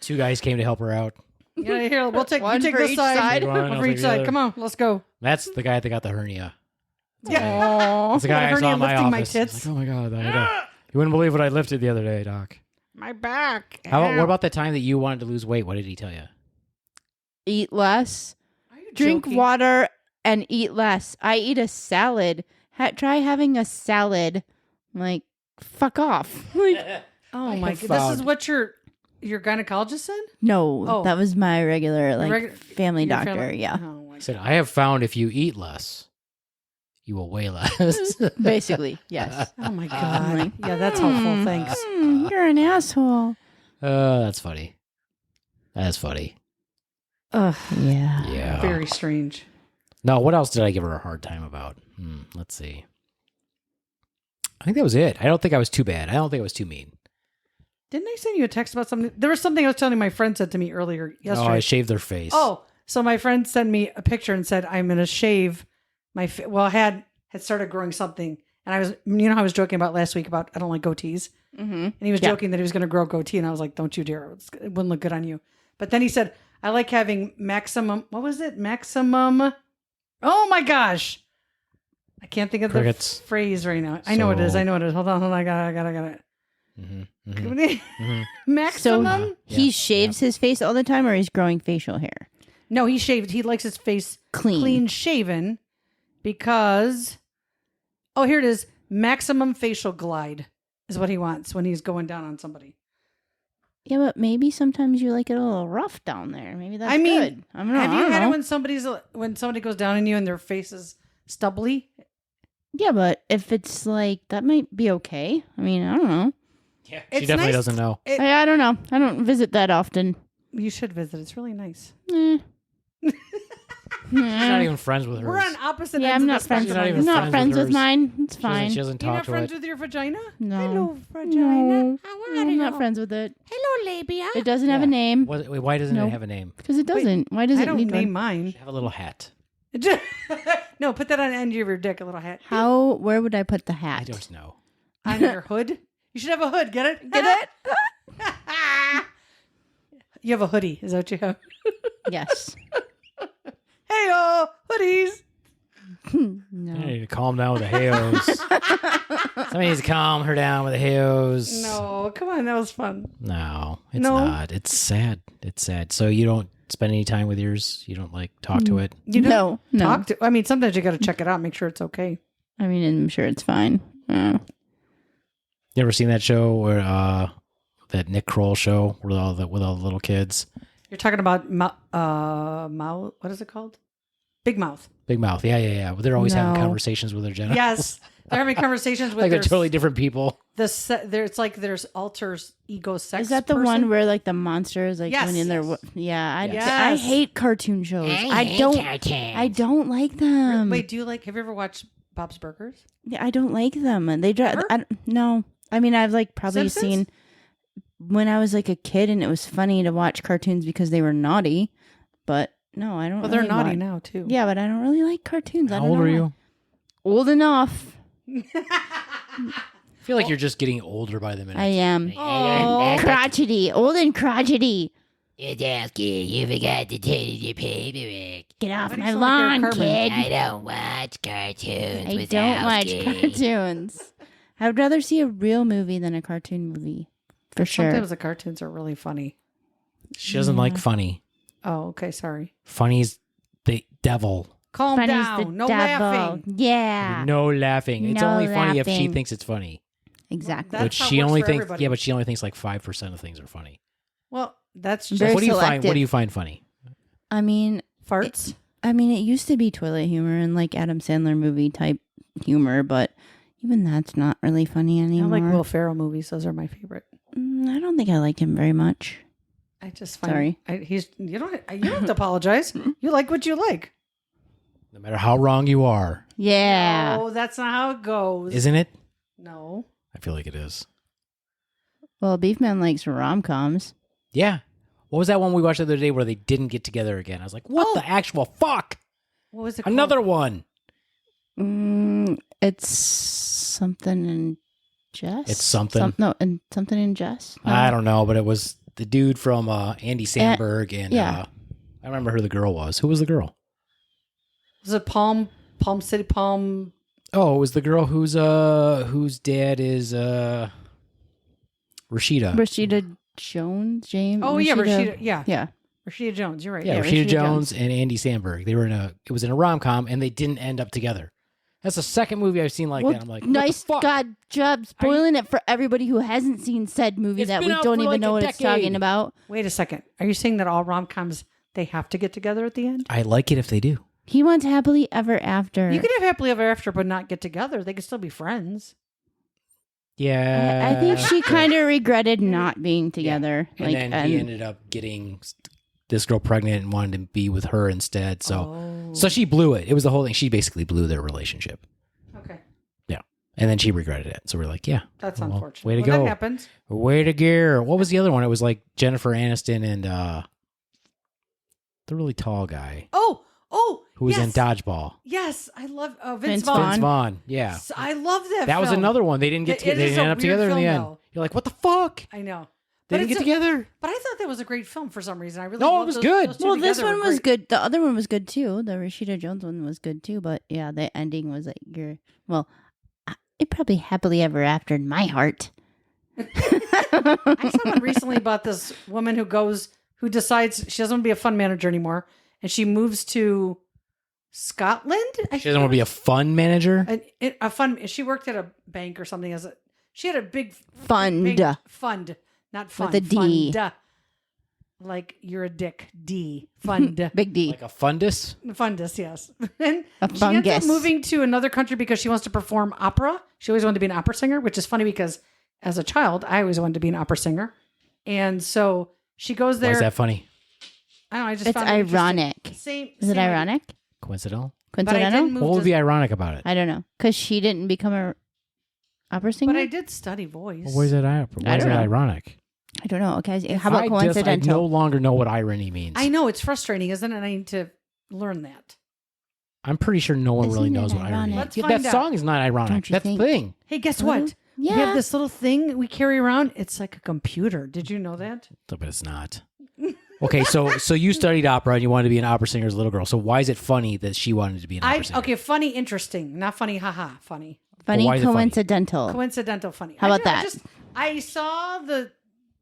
Two guys came to help her out. Yeah, here, we'll take, One you take for this each side. side. One, One I'll for take each the side. other. Come on, let's go. That's the guy that got the hernia. Yeah. Aw. That's the guy I saw hernia in my lifting my office. tits. I was like, oh my god, you wouldn't believe what I lifted the other day, Doc. My back. What about the time that you wanted to lose weight? What did he tell you? Eat less, Are you drink joking? water, and eat less. I eat a salad. Try having a salad. Like, fuck off. Like, Oh my have god. This is found- what your gynecologist said? no, Oh. that was my regular, family Your doctor. family- Yeah, Oh my He said, I have found if you eat less, you will weigh less. basically, yes. Oh my I'm god. like, Yeah, that's helpful. Thanks. You're an asshole. That's funny. That's funny. Ugh, Yeah. Yeah. very strange. No, what else did I give her a hard time about? Let's see. I think that was it. I don't think I was too bad. I don't think I was too mean. Didn't I send you a text about something? There was something I was telling my friend said to me earlier Oh, I yesterday. shaved their face. Oh, so my friend sent me a picture and said I'm going to shave my well, I had started growing something, and I was, you know, how I was joking about last week about I don't like goatees, Mm-hmm. and he was Yeah. joking that he was going to grow a goatee, and I was like, don't you dare, it wouldn't look good on you. But then he said I like having maximum. What was it? Maximum. Oh my gosh, I can't think of Crickets. the phrase right now. I know it is. So- I know it is. Hold on. I got it. Mm-hmm, mm-hmm. Maximum. So he shaves his face all the time, or he's growing facial hair? No, he shaved. He likes his face Clean. clean shaven because, oh, here it is. Maximum facial glide is what he wants when he's going down on somebody. Yeah, but maybe sometimes you like it a little rough down there. Maybe that's I mean, good. I don't know. Have I you don't had know. it when somebody goes down on you and their face is stubbly? Yeah, but if it's like that, might be okay. I mean, I don't know. Yeah, she It's definitely nice. doesn't know. I don't know. I don't visit that often. You should visit. It's really nice. Eh. She's not even friends with her. We're on opposite Yeah, ends I'm of not the friends. She's spectrum. not even I'm not friends friends with with hers. mine. It's She fine. doesn't You're talk not to friends it. with your vagina? No. Hello, vagina. No. How are I'm not you? friends with it. Hello, labia. It doesn't have a name Why doesn't Nope. it have a name? because it doesn't. Why does I it don't need name one? mine. Have a little hat. No, put that on the end of your dick, a little hat. How? Where would I put the I hat? don't know. On your hood? You should have a hood. Get it? Get it? You have a hoodie. Is that what you have? Yes. Hey, hoodies. No. I need to calm down with the heos. Somebody needs to calm her down with the heos. No, come on. That was fun. No, it's No. not. It's sad. It's sad. So you don't spend any time with yours? You don't like talk to it? You don't No. talk to. I mean, sometimes you got to check it out, make sure it's okay. I mean, I'm sure it's fine. You ever seen that show where that Nick Kroll show with all the little kids? You're talking about mouth. What is it called? Big mouth. Big Mouth. Yeah. They're always having No. conversations with their genitals. Yes, they're having conversations with like they're their totally different people. It's like there's alters ego sex. Is that the person? one where like the monster is like Yes. going in there? Yeah, Yes. I hate cartoon shows. I don't like them. Wait, do you like? Have you ever watched Bob's Burgers? Yeah, I don't like them. And they drive. Ever? No, I mean I've like probably Simpsons? seen when I was like a kid, and it was funny to watch cartoons because they were naughty. But no, I don't. Well, they're really naughty watch- now too. Yeah, but I don't really like cartoons. I How don't old know are why. you? Old enough. I feel like you're just getting older by the minute. I am. Oh. Crotchety, old and crotchety. You forgot to take your paperwork. Get off Why do you my sound like lawn, you're Carmen? kid. I don't watch cartoons. I with don't watch Wazowski. cartoons. I would rather see a real movie than a cartoon movie, for sure. Sometimes the cartoons are really funny. She doesn't like funny. Oh, okay. Sorry. Funny's the devil. Calm Funny's down. the No devil. laughing. Yeah, No laughing. It's No only funny if she laughing. thinks it's funny. exactly. That's But how it she works only for thinks everybody. but she only thinks like 5% of things are funny. Well, that's just Very What do you find? selective. What do you find funny? I mean, farts. it used to be toilet humor and like Adam Sandler movie type humor, but even that's not really funny I anymore. like Will Ferrell movies. Those are my favorite. I don't think I liked him very much. I just find Sorry. you don't have to apologize. You like what you like. No matter how wrong you are, Yeah. No, that's not how it goes. isn't it? No. I feel like it is. Well, Beefman likes rom-coms. Yeah. What was that one we watched the other day where they didn't get together again? I was like, what Oh. the actual fuck? What was it? Another called? one. It's something in Jess. It's something. Something in Jess. I don't know, but it was the dude from Andy Samberg and yeah. I remember who the girl was. Who was the girl? Was it Palm City? Palm. Oh, it was the girl whose dad is Rashida. Rashida Jones, James. Oh yeah, Rashida. Yeah, Yeah. Rashida Jones. You're right. Yeah, Yeah, Rashida Rashida Jones Jones. and Andy Samberg. They were it was in a rom-com and they didn't end up together. That's the second movie I've seen like Well, that. I'm like, nice what the fuck? God job spoiling it for everybody who hasn't seen said movie It's that been we out don't for even like know a what it's decade. talking about. Wait a second. Are you saying that all rom-coms they have to get together at the end? I like it if they do. He wants happily ever after. You could have happily ever after, but not get together. They could still be friends. Yeah. I think she kind of regretted not being together. And then he ended up getting this girl pregnant and wanted to be with her instead. So she blew it. It was the whole thing. She basically blew their relationship. Okay, Yeah. And then she regretted it. So we're like, yeah. that's well, unfortunate. Way to Well, go. That happens. Way to gear. What was the other one? It was like Jennifer Aniston and the really tall guy Oh, who was yes. in Dodgeball. Yes, I love Vince Vince Vaughn. Vince Vaughn. Yeah. I love that. That was film. another one. They didn't get It together. They is didn't a end up weird together in the film, end. though. You're like, what the fuck? I know. They didn't get together. But I thought that was a great film for some reason. I really No, it loved was those, good. those two Well, this together one were was great. good. The other one was good too. The Rashida Jones one was good too. But yeah, the ending was like it probably happily ever after in my heart. I saw one recently about this woman who decides she doesn't want to be a fund manager anymore, and she moves to Scotland. She doesn't want to be a fun manager. a fund. She worked at a bank or something she had a big Fund. big fund, not fund. With a D. Fund. Like you're a dick. D. Fund. Big D. Like a fundus. Fundus, yes. And A she ends up fungus. moving to another country because she wants to perform opera. She always wanted to be an opera singer, which is funny because as a child, I always wanted to be an opera singer. And so she goes there. Why is that funny? I don't know, I just It's found it interesting. ironic. Same. Is it ironic? Coincidental? But I Coincidental? didn't move What would to- be ironic about it? I don't know. Because she didn't become a opera singer? But I did study voice. Why is that don't know. ironic? I don't know. Okay. If How about I coincidental? no longer know what irony means. I know it's frustrating, isn't it? I need to learn that. I'm pretty sure no one really Isn't it knows what irony ironic? means. Let's Yeah, find that out. song is not ironic. Don't you That's think? the thing. Hey, guess Well, what? yeah. We have this little thing we carry around. It's like a computer. Did you know that? But it's not. Okay, so you studied opera and you wanted to be an opera singer as a little girl. So why is it funny that she wanted to be an opera singer? Okay, funny, interesting. Not funny, haha, funny. Funny, why is it funny? coincidental. Coincidental funny. How about that? I saw the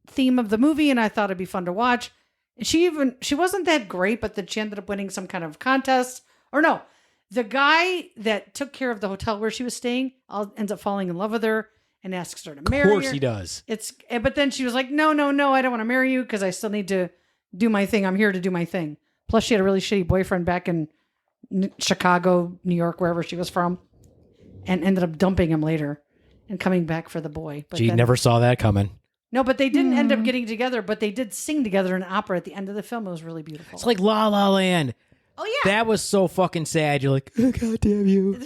theme of the movie and I thought it'd be fun to watch. She wasn't that great, but then she ended up winning some kind of contest. Or no, the guy that took care of the hotel where she was staying ends up falling in love with her and asks her to marry her. Of course he does. But then she was like, no, I don't want to marry you because I still need to do my thing. I'm here to do my thing. Plus, she had a really shitty boyfriend back in Chicago, New York, wherever she was from, and ended up dumping him later and coming back for the boy. But She then- never saw that coming. No, but they didn't end up getting together, but they did sing together in an opera at the end of the film. It was really beautiful. It's like La La Land. oh, yeah. That was so fucking sad. You're like, oh, God damn you.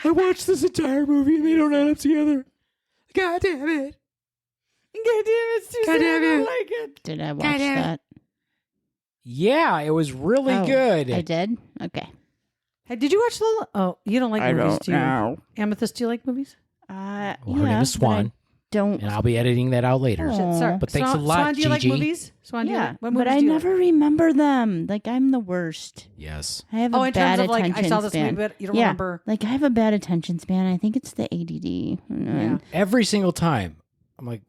I watched this entire movie and they don't end up together. God damn it. God damn it, Susan, God damn I don't it. like it. Did I watch damn it. that? Yeah, it was really Oh, good. I did? Okay. Hey, did you watch Lola? Oh, you don't like movies, do you? know. Amethyst, do you like movies? Well, yeah, her name is but Swan, I don't. and I'll be editing that out later. Oh. Shit, sorry. But thanks Swan, a lot, Swan, do you like Gigi. movies? Swan, do you Yeah, like, what but movies I do you never like? remember them. Like, I'm the worst. Yes. I have Oh, a in bad terms of like, attention I saw this span. movie, but you don't Yeah, remember. like I have a bad attention span. I think it's the ADD. Yeah. Every single time. I'm like,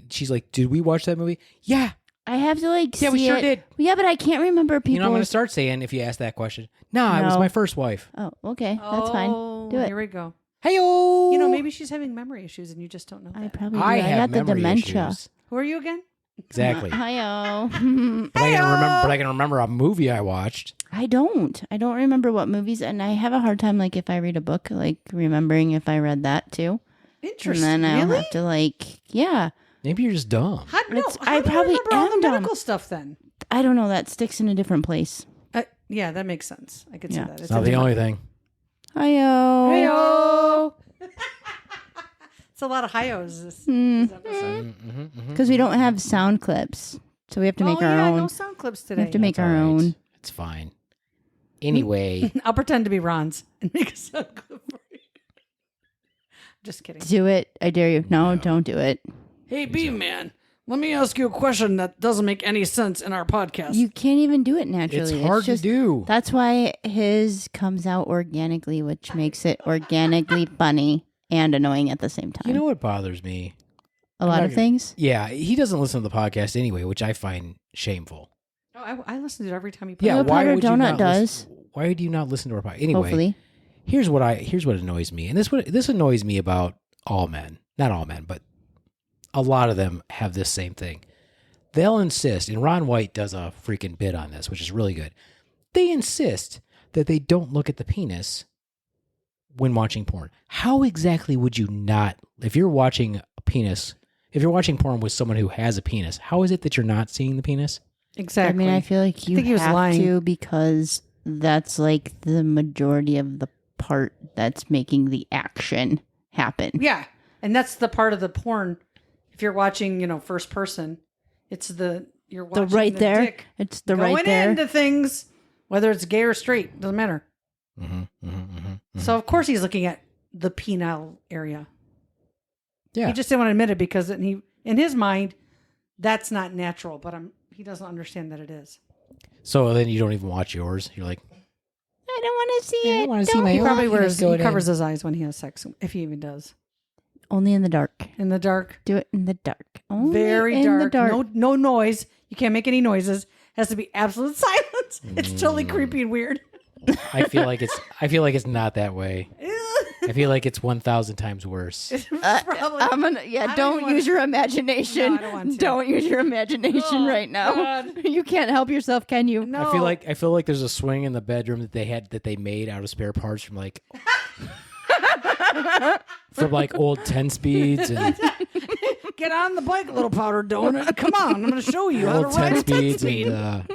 she's like, did we watch that movie? Yeah. I have to like Yeah, we see sure it. did. Yeah, but I can't remember people. You know, I'm going to start saying if you ask that question. Nah, it was No. my first wife. Oh, okay, that's fine. Do it. Here we go. Hey-o! You know, maybe she's having memory issues and you just don't know I that. probably do. I I have got the memory dementia. issues. Who are you again? Exactly. Hi-oh. But I can remember a movie I watched. I don't remember what movies, and I have a hard time, like, if I read a book, like, remembering if I read that, too. Interesting. And then I'll really? have to, like, yeah. Maybe you're just dumb. How, no, It's- how I do you probably remember all am the dumb. medical stuff then? I don't know. That sticks in a different place. Yeah, that makes sense. I could see Yeah. that. It's not the only thing. Hi-yo. Hi-yo. It's a lot of hi-yos this episode. Because we don't have sound clips. So we have to make our own. no sound clips We today. have to make That's our all right. own. It's fine. Anyway, I'll pretend to be Ron's and make a sound clip for you. Just kidding. Do it. I dare you. No, don't do it. Hey, Beaveman, let me ask you a question that doesn't make any sense in our podcast. You can't even do it naturally. it's hard just, to do. That's why his comes out organically, which makes it organically funny and annoying at the same time. You know what bothers me? a lot of things. Yeah, he doesn't listen to the podcast anyway, which I find shameful. Oh, I listen to it every time you put Yeah, it. Peanut why butter would you donut not does. listen? Why do you not listen to our podcast? Anyway, Hopefully. here's what annoys me, and this annoys me about all men. Not all men, but a lot of them have this same thing. They'll insist, and Ron White does a freaking bit on this, which is really good. They insist that they don't look at the penis when watching porn. How exactly would you not, if you're watching a penis, if you're watching porn with someone who has a penis, how is it that you're not seeing the penis? Exactly. I mean, I feel like you think he was have lying. to because that's like the majority of the part that's making the action happen. Yeah, and that's the part of the porn. If you're watching, first person, it's you're The watching right the there. dick It's the going right there. into things, whether it's gay or straight, doesn't matter. So of course he's looking at the penile area. Yeah. He just didn't want to admit it because in his mind, that's not natural. But he doesn't understand that it is. So then you don't even watch yours. You're like, I don't want to see I it. don't want to see Don't. my He own probably penis go he down. covers his eyes when he has sex, if he even does. Only in the dark. In the dark, Do it in the dark. Only very in dark. the dark. No noise. You can't make any noises. Has to be absolute silence. It's totally creepy and weird. I feel like it's not that way. I feel like it's 1,000 times worse. Probably. I'm gonna. I Yeah, don't don't even use wanna- your imagination. No, I don't want to. Don't use your imagination Oh, right now. God. You can't help yourself, can you? No. I feel like there's a swing in the bedroom that they made out of spare parts from like old 10 speeds and Get on the bike, little powder donut. Come on, I'm going to show you how to Old ride 10 a 10 speeds speed. and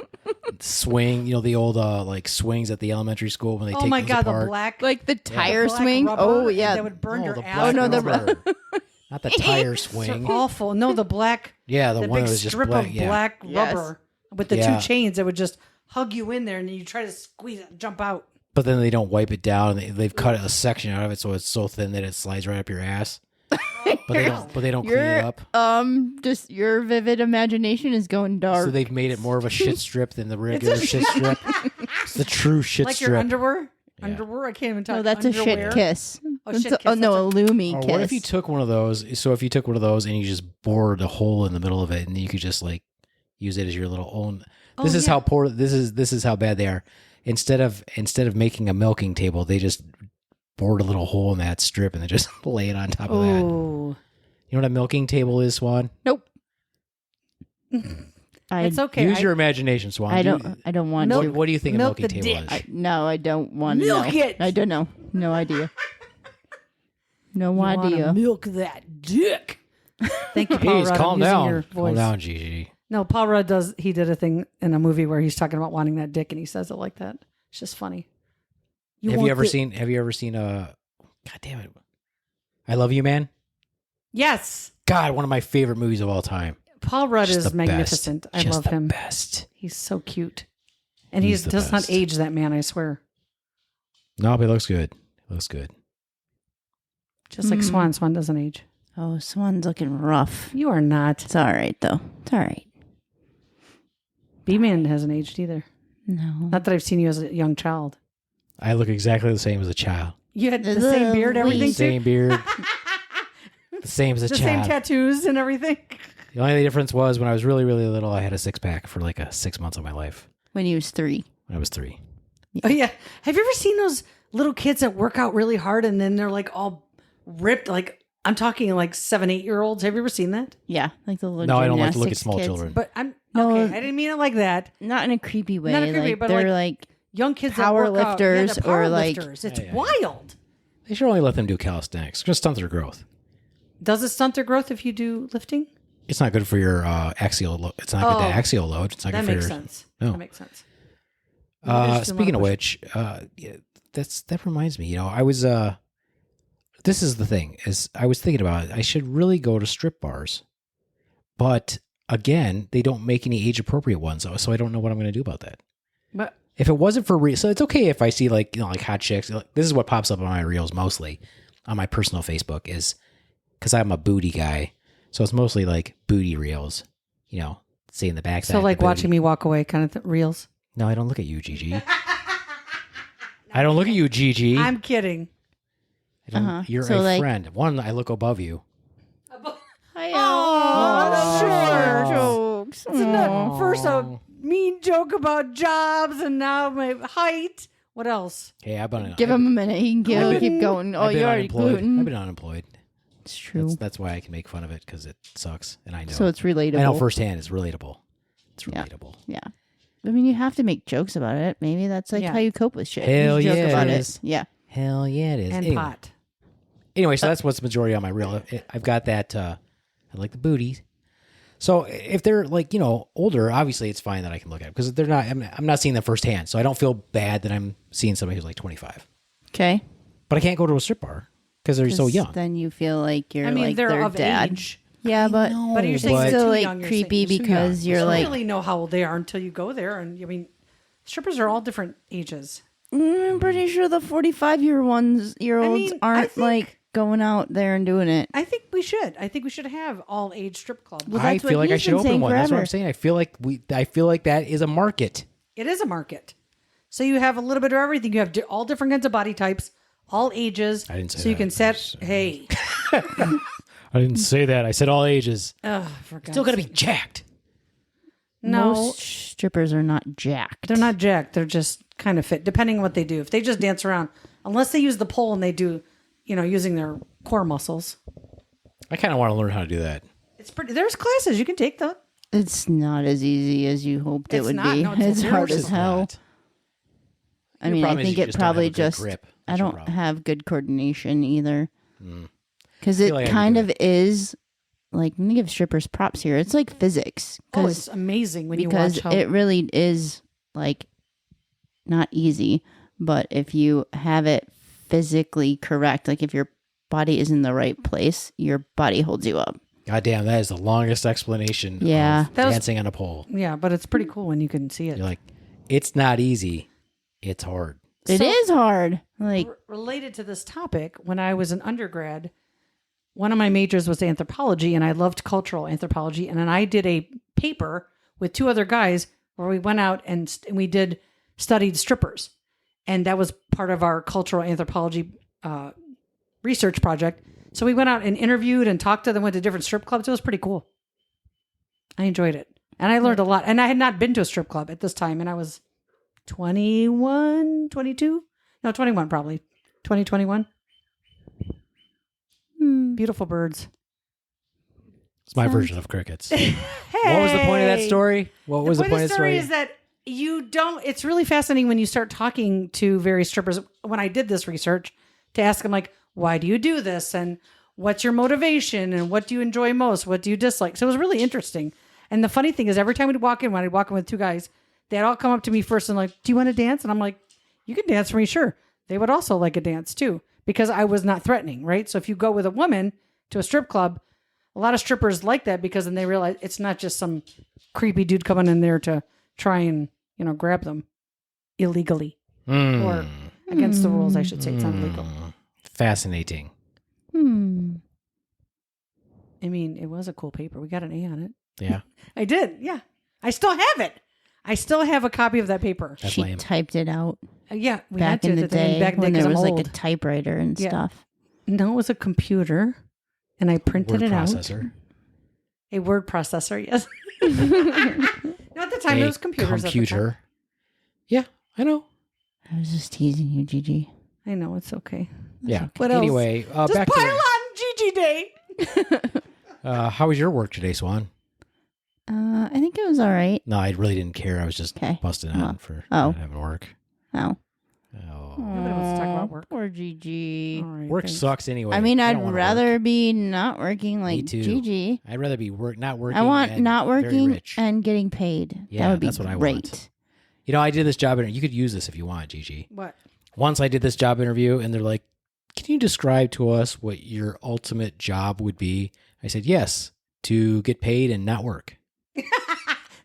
swing. You know, the old like swings at the elementary school when they Oh take my those God, apart. the black. Like the tire black swing. rubber Oh yeah. that would burn No, your the ass. black no, the rubber. Not the tire They're swing. awful. No, the black. Yeah, the the one big that was just strip black. of Yeah. black Yes. rubber with the Yeah. two chains that would just hug you in there, and then you try to squeeze it, jump out. But then they don't wipe it down. They've cut a section out of it so it's so thin that it slides right up your ass. But they don't clean it up. Just your vivid imagination is going dark. So they've made it more of a shit strip than the regular shit strip. It's the true shit Like strip. your underwear. Yeah. Underwear. I can't even talk. No, that's underwear. a shit kiss. Oh, That's shit a- kiss, oh no, a that's loomy Or kiss. what if you took one of those? So if you took one of those and you just bored a hole in the middle of it, and you could just like use it as your little own. This is how poor. This is how bad they are. Instead of making a milking table, they just bored a little hole in that strip and they just lay it on top of that. Oh, You know what a milking table is, Swan? Nope. it's okay. Use your imagination, Swan. I don't want What, to. what do you think a milk milking the table dick. is? No, I don't want to Milk know. it. I don't know. No idea. No You wanna idea. milk that dick. Thank you, Paul Jeez, Rudd. calm I'm using down. your Calm voice. down, Gigi. No, Paul Rudd does. He did a thing in a movie where he's talking about wanting that dick, and he says it like that. It's just funny. Have you want ever the- seen? Have you ever seen a? God damn it! I Love You, Man. Yes, God, one of my favorite movies of all time. Paul Rudd Just is the magnificent. best. I Just love the him. Best. He's so cute, and He's he the does not best. age that man. I swear. No, but he looks good. He looks good. Just like Swan. Swan doesn't age. Oh, Swan's looking rough. You are not. It's all right though. It's all right. Beaveman hasn't aged either. No. Not that I've seen you as a young child. I look exactly the same as a child. You had the same beard, everything too. Same beard. The same as a The same child. tattoos and everything. The only difference was when I was really, really little, I had a six pack for like 6 months of my life. When he was 3. When I was 3. Oh yeah. Have you ever seen those little kids that work out really hard and then they're like all ripped? Like I'm talking like 7, 8-year-olds. Have you ever seen that? Yeah, like the little. No, I don't like to look at gymnastics small kids. children. But I'm No. okay. I didn't mean it like that. Not in a creepy way. Not a creepy, like but they're like- like Young kids Power that work out. Yeah, lifters the or power like- lifters. It's Yeah, yeah. wild. They should only let them do calisthenics. It's going to stunt their growth. Does it stunt their growth if you do lifting? It's not good for your axial load. It's not good to axial load. It's not That good for makes your... sense. No. That makes sense. Maybe I just Speaking of wanna which, yeah, that reminds me. You know, I was. This is the thing: is I was thinking about it. I should really go to strip bars, but again, they don't make any age appropriate ones, so I don't know what I'm going to do about that. But If it wasn't for so it's okay if I see like like hot chicks. This is what pops up on my reels mostly on my personal Facebook is because I'm a booty guy, so it's mostly like booty reels. You know, seeing the backside. so of the like watching booty. me walk away kind of reels. No, I don't look at you, Gigi. I don't look at you, Gigi. I'm kidding. I don't- You're So, a like- friend. One, I look above you. Oh, sure. sure. Jokes. It's not first a mean joke about jobs and now my height. What else? Hey, I've been Give him a minute. He can keep going. Oh, I've been you're already unemployed. gluten. I've been unemployed. It's true. That's why I can make fun of it because it sucks, and I know. So it's relatable. I know firsthand. It's relatable. It's Yeah. relatable. Yeah. I mean, you have to make jokes about it. Maybe that's like Yeah. how you cope with shit. Hell You joke yeah, about it it. is. Yeah. Hell yeah, it is. And anyway, pot. Anyway, so that's what's majority on my reel. I've got that. I like the booty. So if they're like older, obviously it's fine that I can look at it because they're not. I'm not seeing them firsthand, so I don't feel bad that I'm seeing somebody who's like 25. Okay. But I can't go to a strip bar because they're so 'Cause young. Then you feel like you're I mean, like they're their of dad. age. Yeah, but But you're saying but- they're still too like young. You're creepy saying- because young. you're You like, don't really know how old they are until you go there. And I mean, strippers are all different ages. I'm pretty sure the 45-year-olds I mean, I aren't think- like going out there and doing it. I think we should. I think we should have all age strip clubs. Well, I that's feel what like I he's should been open saying one. That's what I'm forever. saying. I feel like that is a market. It is a market. So you have a little bit of everything. You have all different kinds of body types, all ages. I didn't say so you that. can set. Hey, I didn't say that. I said all ages. for God's Still got to be jacked. no. Most strippers are not jacked. They're not jacked. They're just kind of fit, depending on what they do. If they just dance around, unless they use the pole and they do, using their core muscles. I kind of want to learn how to do that. It's pretty. There's classes you can take though. It's not as easy as you hoped it It's would not. be. No, it's it's very hard It's as hell. Not. I Your mean, I problem is think you it just don't have probably a good just. grip. I That's your don't problem. have good coordination either. Because feel it like I kind do of is like, I'm gonna give strippers props here. It's like physics. Oh, it's amazing when you because watch how it really is like not easy, but if you have it physically correct, like if your body is in the right place, your body holds you up. God damn, that is the longest explanation Yeah. of dancing on a pole. Yeah, but it's pretty cool when you can see it. You're like, it's not easy. It's hard. It So- is hard. Like, Related to this topic, when I was an undergrad, one of my majors was anthropology, and I loved cultural anthropology. And then I did a paper with 2 other guys where we went out and we studied strippers, and that was part of our cultural anthropology research project. So we went out and interviewed and talked to them, went to different strip clubs. It was pretty cool. I enjoyed it, and I learned a lot. And I had not been to a strip club at this time, and I was 21, 22? No, 21 probably. 2021. Beautiful birds. It's my version of crickets. What was the point of that story? What was the point of the story? Is that you don't, it's really fascinating when you start talking to various strippers. When I did this research, to ask them, like, why do you do this? And what's your motivation? And what do you enjoy most? What do you dislike? So it was really interesting. And the funny thing is, every time we'd walk in, when I'd walk in with 2 guys, they'd all come up to me first and like, do you want to dance? And I'm like, you can dance for me, sure. They would also like a dance too, because I was not threatening, right? So if you go with a woman to a strip club, a lot of strippers like that because then they realize it's not just some creepy dude coming in there to try and, grab them illegally or against the rules, I should say. It's not illegal. Fascinating. I mean, it was a cool paper. We got an A on it. Yeah. I did. Yeah. I still have it. I still have a copy of that paper. That's she lame. typed it out Yeah. We back had to in the at thing, day back when then, 'cause there was I'm like old. a typewriter and Yeah. stuff. No, it was a computer, and I printed Word it processor. out. A word processor, yes. No, at the time it was computers. Computer. Yeah, I know. I was just teasing you, Gigi. I know, it's okay. Yeah. What else? Anyway, Just back pile to on Gigi Day. how was your work today, Swan? I think it was all right. No, I really didn't care. I was just 'Kay. busting on Well, for oh. not having work. Oh. Oh. Nobody wants to talk about work. Poor Gigi. All right, Work thanks. sucks anyway. I mean, I I'd don't wanna rather work. be not working like too. Gigi. I'd rather be not working. I want and not very working rich. and getting paid. Yeah, that would be that's what I great. want. I did this job interview. You could use this if you want, Gigi. What? Once I did this job interview, and they're like, "Can you describe to us what your ultimate job would be?" I said, "Yes, to get paid and not work."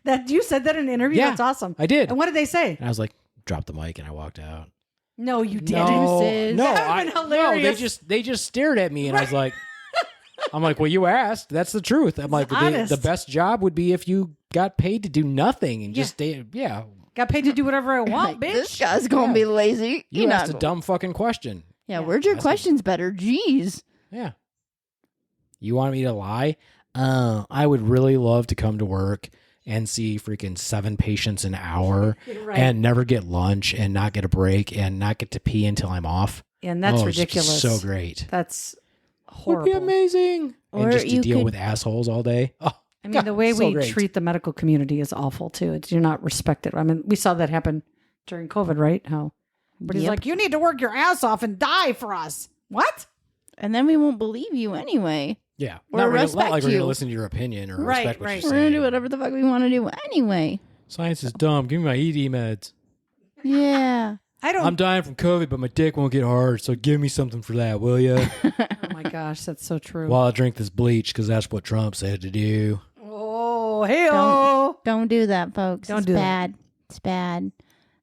That you said that in an interview? Yeah. That's awesome. I did. And what did they say? And I was like, "Drop the mic," and I walked out. No, you didn't. Deuces. No, That would've been hilarious. no. They just stared at me, and I was like, "I'm like, well, you asked. That's the truth." I'm like, honest. the best job would be if you got paid to do nothing and just stay. Yeah, Got paid to do whatever I want, bitch. This guy's gonna be lazy. you You're asked a not- dumb fucking question. Yeah, where'd your That's the- questions better? Jeez. Yeah. You want me to lie? I would really love to come to work and see freaking 7 patients an hour Right. and never get lunch and not get a break and not get to pee until I'm off. And that's Oh, it's just ridiculous. so great. That's Would horrible. be amazing. Or and just to you deal could- with assholes all day. Oh, I mean, God, the way so we great. treat the medical community is awful too. It's, you're not respected. I mean, we saw that happen during COVID, right? How, but he's Yep. like, you need to work your ass off and die for us. What? And then we won't believe you anyway. Yeah. Or not like respect we're going you. to listen to your opinion or Right, respect what right. you're We're gonna saying. do whatever the fuck we want to do anyway. Science is dumb. Give me my ED meds. Yeah. I don't. I'm dying from COVID, but my dick won't get hard, so give me something for that, will you? oh my gosh, that's so true. While I drink this bleach, because that's what Trump said to do. Oh, hey-oh. Don't do that, folks. Don't It's do that. bad. It's bad.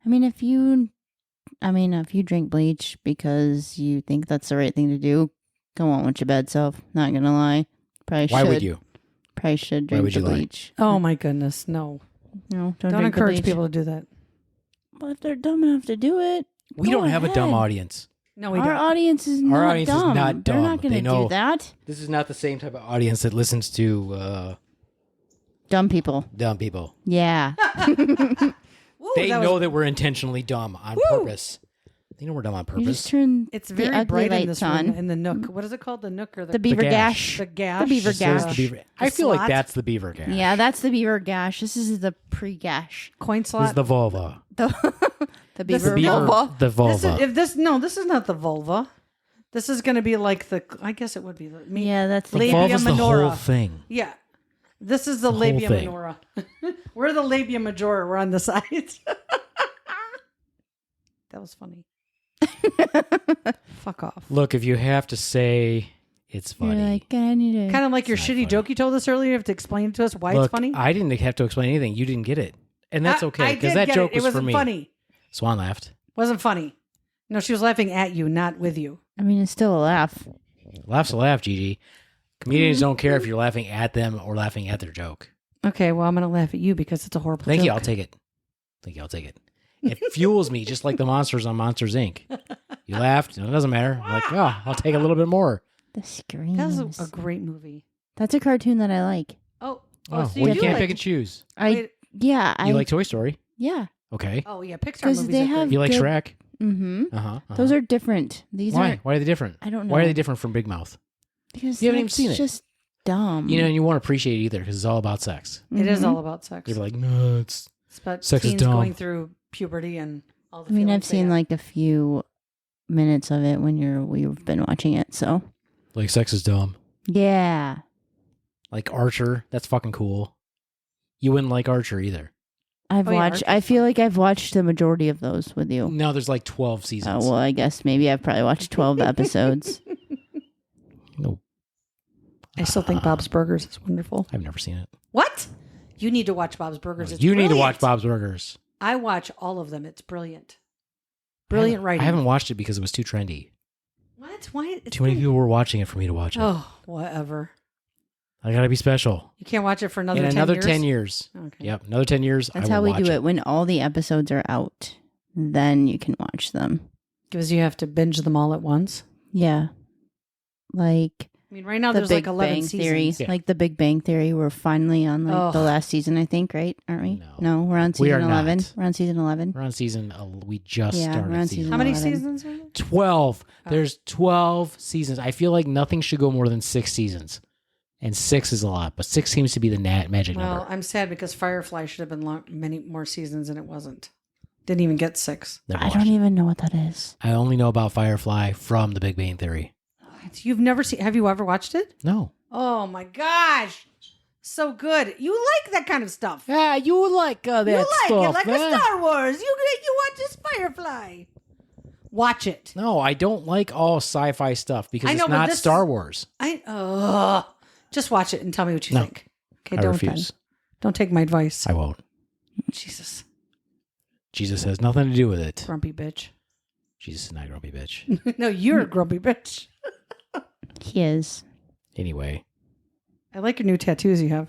I mean, if you drink bleach because you think that's the right thing to do, go on with your bad self. Not gonna lie. Probably Why should. would you? Probably should Why drink would the you lie? bleach. Oh my goodness, no! No, Don't drink the encourage bleach. people to do that. But if they're dumb enough to do it, We go don't have a dumb ahead. audience. No, we Our don't. audience is not audience is dumb. not They're dumb. not going They to know- do that. This is not the same type of audience that listens to Dumb people. dumb people. Yeah. Ooh, They that know was- that we're intentionally dumb on purpose. They know we're dumb on You just purpose. turn It's the very ugly bright in lights this room, on. in the nook. What is it called? The nook or The beaver gash. gash. The gash. The beaver It says gash. the beaver. I feel like slot? that's the beaver gash. Yeah, that's the beaver gash. This is the pre-gash. Coin This slot. is the vulva. The This beaver is- vulva. The This vulva. is, this is not the vulva. This is going to be like I guess it would be Yeah, that's the labia Involves the whole minora. thing. Yeah. This is the whole labia thing. minora. We're the labia majora. We're on the sides. That was funny. Fuck off. Look, if you have to say it's You're funny. like, I need to. Kind of like your It's shitty not joke you told us earlier. You have to explain to us why Look, it's funny. I didn't have to explain anything. You didn't get it. And that's I okay, because did that get joke it. was It for wasn't me. funny. Swan laughed. Wasn't funny. No, she was laughing at you, not with you. I mean, it's still a laugh. Laugh's a laugh, Gigi. Comedians don't care if you're laughing at them or laughing at their joke. Okay, well, I'm going to laugh at you because it's a horrible Thank joke. you. I'll take it. Thank you. I'll take it. It fuels me just like the monsters on Monsters, Inc. You laughed. It doesn't matter. I'm like, oh, I'll take a little bit more. The screams. That was a great movie. That's a cartoon that I like. Oh, Oh, so well, you do can't like- pick and choose. Wait, I You like Toy Story? yeah. Okay. Oh, yeah, Pixar 'Cause movies they are have- You like good- Shrek? Mm-hmm. Uh-huh. Those are different. These Why? aren't. Why are they different? I don't know. Why are they different from Big Mouth? Because You haven't even that's seen it. just dumb. You know, and you won't appreciate it either because it's all about sex. It is Mhm. all about sex. You're like, no, it's It's about sex is teens dumb. going through puberty and all the I mean, I've feelings they seen have. like a few minutes of it when we've been watching it. So like sex is dumb. yeah, Like Archer, that's fucking cool. You wouldn't like Archer either. I've Oh, yeah, watched. I Archer's feel fun. like I've watched the majority of those with you. No, there's like 12 Oh seasons. well, I guess maybe I've probably watched 12 episodes. No, I still think Bob's Burgers is wonderful. I've never seen it. What? You need to watch Bob's Burgers. It's You need to watch brilliant. Bob's Burgers. I watch all of them. It's brilliant. Brilliant writing. I haven't watched it because it was too trendy. What? Why? It's Too many brilliant. people were watching it for me to watch it. Oh, whatever. I gotta be special. You can't watch it for another In 10 another years? 10 years. Okay. Yep, another 10 years. That's I how will we do watch it. When all the episodes are out, then you can watch them. Because you have to binge them all at once. Yeah, like I mean, right now the there's Big like 11 Bang seasons. Theory. Yeah. Like the Big Bang Theory. We're finally on like the Ugh. last season, I think. Right? Aren't we? No. we're on We are season 11. not. We're on season 11. We're on season. We just Yeah, started we're on season. season How many 11. seasons are there? 12. Oh. There's 12 seasons. I feel like nothing should go more than 6 seasons. And 6 is a lot, but 6 seems to be the magic Well, number. I'm sad because Firefly should have been many more seasons and it wasn't. Didn't even get 6. Never I watched don't it. even know what that is. I only know about Firefly from The Big Bang Theory. You've never seen? Have you ever watched it? No. Oh my gosh, so good! You like that kind of stuff. Yeah, you like that you like stuff. it, like a Star Wars. You watch this Firefly. Watch it. No, I don't like all sci-fi stuff because I know, it's but not this Star is- Wars. Just watch it and tell me what you No. think. Okay, I don't refuse. then. Don't take my advice. I won't. Jesus, Jesus has nothing to do with it. grumpy bitch. Jesus is not a grumpy bitch. No, you're a grumpy bitch. He is. Anyway, I like your new tattoos you have.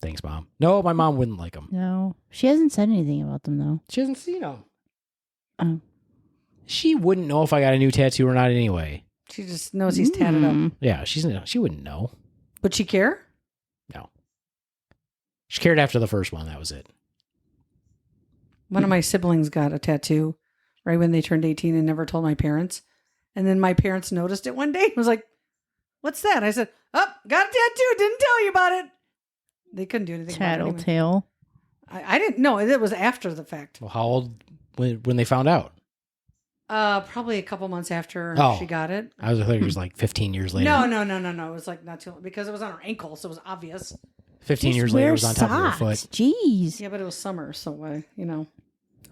thanks, Mom. No, my mom wouldn't like them. No, she hasn't said anything about them though. She hasn't seen them. Oh. She wouldn't know if I got a new tattoo or not anyway. She just knows he's tatted up. Mm. Yeah, she wouldn't know. Would she care? No. She cared after the first one. That was it. One of my siblings got a tattoo right when they turned 18 and never told my parents. And then my parents noticed it one day. I was like, "What's that?" I said, "Oh, got a tattoo. Didn't tell you about it." They couldn't do anything about it anyway. Tattletale. I didn't know. It was after the fact. Well, how old when they found out? Probably a couple months after Oh. she got it. I think it was like 15 years later. No. It was like not too long because it was on her ankle, so it was obvious. 15 Just years later, it wear was on top of your socks. foot. Jeez. Yeah, but it was summer, so who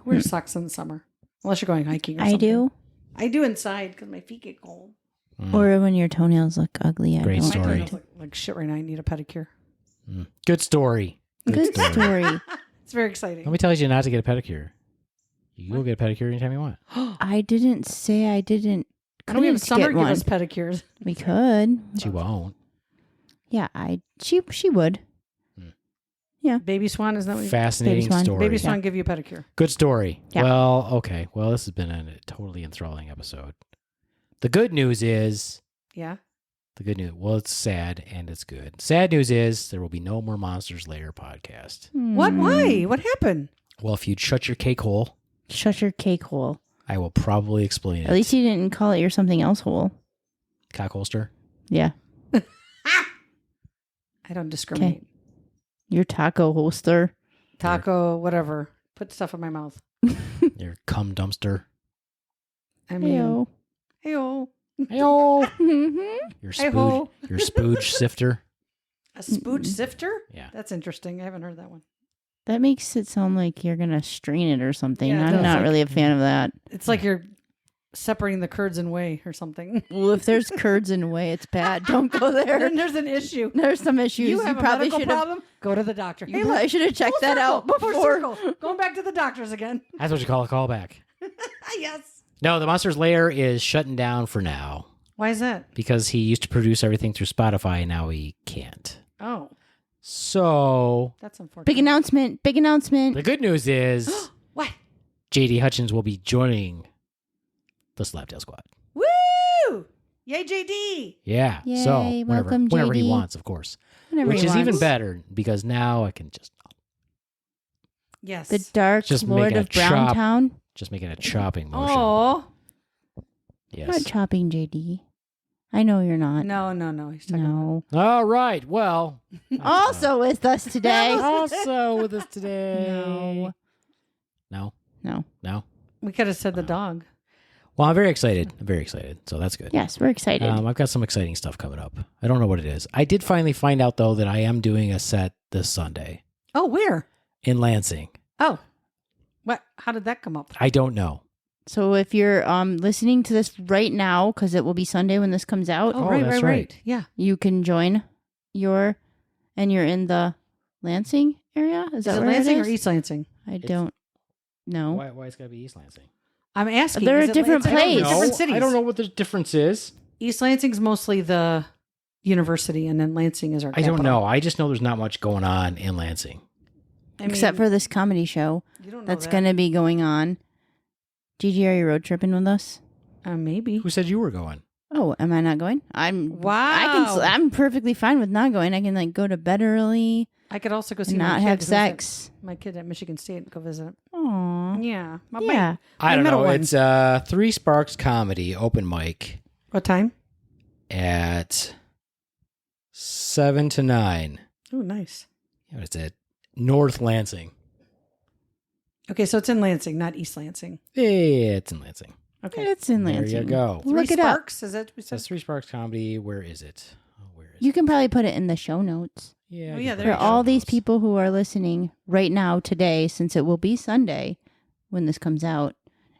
wears socks in the summer unless you're going hiking. Or I something. do. I do inside because my feet get cold. Mm. Or when your toenails look ugly. I Great don't. My story. toenails look like shit right now. I need a pedicure. Mm. Good story. Good story. It's very exciting. Let me tell you not to get a pedicure. You can go get a pedicure anytime you want. I didn't say I didn't. Why don't we have couldn't Summer get give one. us pedicures? We could. She won't. Yeah, she would. Baby Swan, is that what you Fascinating Baby Swan. story. Baby Swan give you a pedicure? Good story. Yeah. Well, okay. Well, this has been a totally enthralling episode. The good news is, Yeah. well, it's sad and it's good. Sad news is there will be no more Monsters Lair podcast. What? Why? What happened? Well, if you'd shut your cake hole, Shut your cake hole. I will probably explain it. At least you didn't call it your something else hole. Cock holster. Yeah. I don't discriminate. Your taco holster. Taco, whatever. Put stuff in my mouth. Your cum dumpster. I mean, Ew. hey-oh. Hey-o. Mm-hmm. Your spooge sifter. A spooge sifter? Yeah. That's interesting. I haven't heard that one. That makes it sound like you're gonna strain it or something. Yeah, it I'm does. not Like- really a fan of that. It's like you're separating the curds and whey or something. Well, if there's curds in the way, it's bad. Don't go there. Then there's an issue. There's some issues. You have a probably medical should have. problem? Go to the doctor. You probably should have checked that out Full before. circle. Going back to the doctors again. That's what you call a callback. Yes. No, the Monsters Lair is shutting down for now Why is that? because he used to produce everything through Spotify and now he can't. Oh, So that's unfortunate. Big announcement. Big announcement. the good news is What? JD Hutchins will be joining the Slaptail Squad. Woo! Yay, JD. Yeah. Yay, So whenever, welcome, whenever he JD. wants, of course. Whenever Which he is even wants. better because now I can Yes. The Dark Just Lord making a of Browntown. just making a chopping motion. Oh. You're not Yes. chopping, JD. I know you're not. No. He's talking No. All right. Well. Also with us today. also with us today. No. No. No. No. We could have said the dog. Well, I'm very excited. So that's good. Yes, we're excited. I've got some exciting stuff coming up. I don't know what it is. I did finally find out, though, that I am doing a set this Sunday Oh, where? in Lansing. Oh. What? How did that come up? I don't know. So if you're listening to this right now, because it will be Sunday when this comes out, Oh, that's right. Yeah. you can join you're in the Lansing area. Is Is that it where Lansing it or is? East Lansing? I don't know. Why it's got to be East Lansing? I'm asking. They're Is a it different Lansing? place. They're different cities. I don't know what the difference is. East Lansing's mostly the university, and then Lansing is our I capital. don't know. I just know there's not much going on in Lansing. I mean, Except for this comedy show you don't know that's that. going to be going on. Gigi, are you road tripping with us? Maybe. Who said you were going? Oh, am I not going? I'm Wow. I'm perfectly fine with not going. I can like go to bed early I could also go see and my not kid have who's sex. my kid at Michigan State and go visit him. Aw. Yeah. Yeah. I don't middle know. one. It's 3 Sparks Comedy open mic What time? at 7 to 9. Oh, nice. What is it? North Lansing. Okay, so it's in Lansing, not East Lansing. Yeah, it's in Lansing. Okay. It's in There Lansing. you go. Look Three it up. Sparks, is that what we It says said? 3 Sparks Comedy. Where is it? Oh, where is You it? can probably put it in the show notes. Yeah. Oh, I yeah, can there put you For it in all the these notes. people who are listening right now today, since it will be Sunday when this comes out,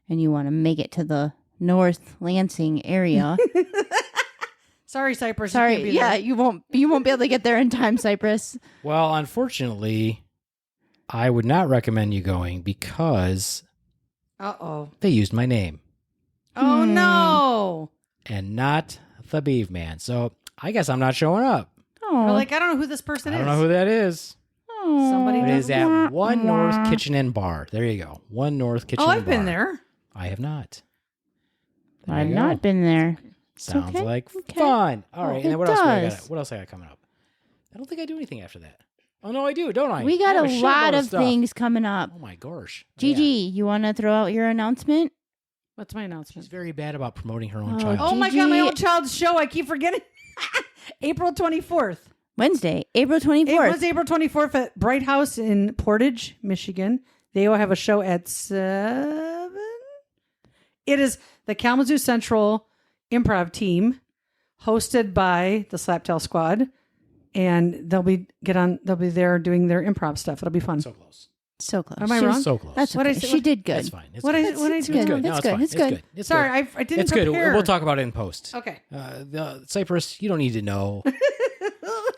and you want to make it to the North Lansing area. Sorry, Cypress. Sorry, You can't be yeah, there. you won't be able to get there in time, Cypress. Well, unfortunately, I would not recommend you going because Uh-oh. they used my name Oh, Hmm. no. and not the Beaveman. So I guess I'm not showing up. Oh, We're like, I don't know who this person I is. don't know who that is. Somebody It is doesn't- at One North Kitchen and Bar. There you go. One North Kitchen Oh, and I've been Bar. there. I have not. There I've you not go. been there. Sounds okay. like Okay. fun. All right. Well, And then it what else? Do I does. got? What else I got coming up? I don't think I do anything after that. Oh no, I do, don't I? We got I a have lot shitload of stuff. things coming up. Oh my gosh. Gigi, Yeah. you want to throw out your announcement? What's my She's announcement? very bad about promoting her own Oh, child. Oh, my God, my Gigi- own child's show. I keep forgetting. April 24th. Wednesday, April It 24th. was April 24th at Bright House in Portage, Michigan. They will have a show at 7. It is the Kalamazoo Central improv team hosted by the Slaptail Squad. And they'll be there doing their improv stuff. It'll be fun. So close. So close. Am I She was- wrong? So close. That's What I okay. said- She did good. That's fine. It's What good. I It's do? good. Good. No, It's it's good. fine. It's It's good. good. It's Sorry, good. I didn't It's good. prepare. We'll talk about it in post. Okay. Cypress, you don't need to know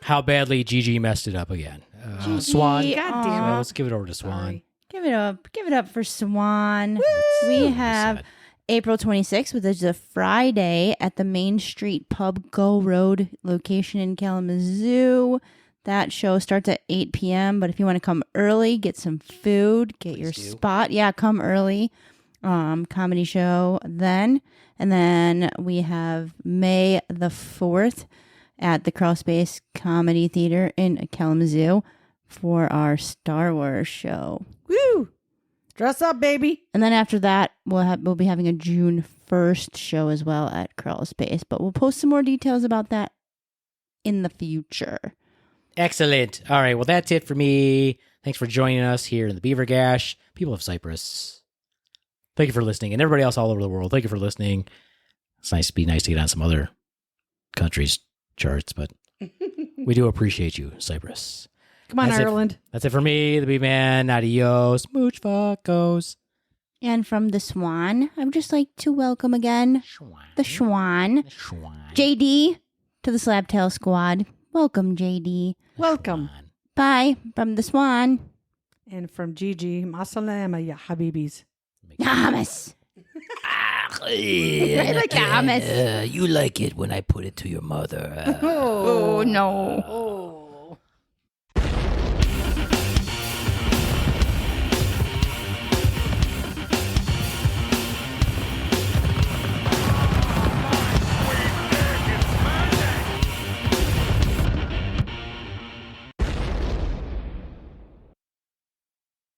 how badly Gigi messed it up again. Gigi, Swan. God So damn it. let's give it over to Swan. Sorry. Give it up. Give it up for Swan. That's We what have said. April 26th, which is a Friday at the Main Street Pub Go Road location in Kalamazoo. That show starts at 8 p.m. But if you want to come early, get some food, get your do. spot. Yeah, come early. Comedy show then. And then we have May the 4th at the Crawl Space Comedy Theater in Kalamazoo for our Star Wars show. Woo! Dress up, baby. And then after that, we'll be having a June 1st show as well at Crawl Space. But we'll post some more details about that in the future. Excellent. All right. Well, that's it for me. Thanks for joining us here in the Beaver Gash. People of Cyprus, thank you for listening. And everybody else all over the world, thank you for listening. It's nice to get on some other countries' charts, but we do appreciate you, Cyprus. Come on, That's it. Ireland. That's it for me, the Beaveman. Adios. Mooch fuckos. And from the Swan, I would just like to welcome again the Schwan, JD, to the Slaptail squad. Welcome, JD. Welcome. Bye from the Swan. And from Gigi, Masalama, ya habibis. Hummus. I like the hummus. You like it when I put it to your mother. Oh, no. Oh.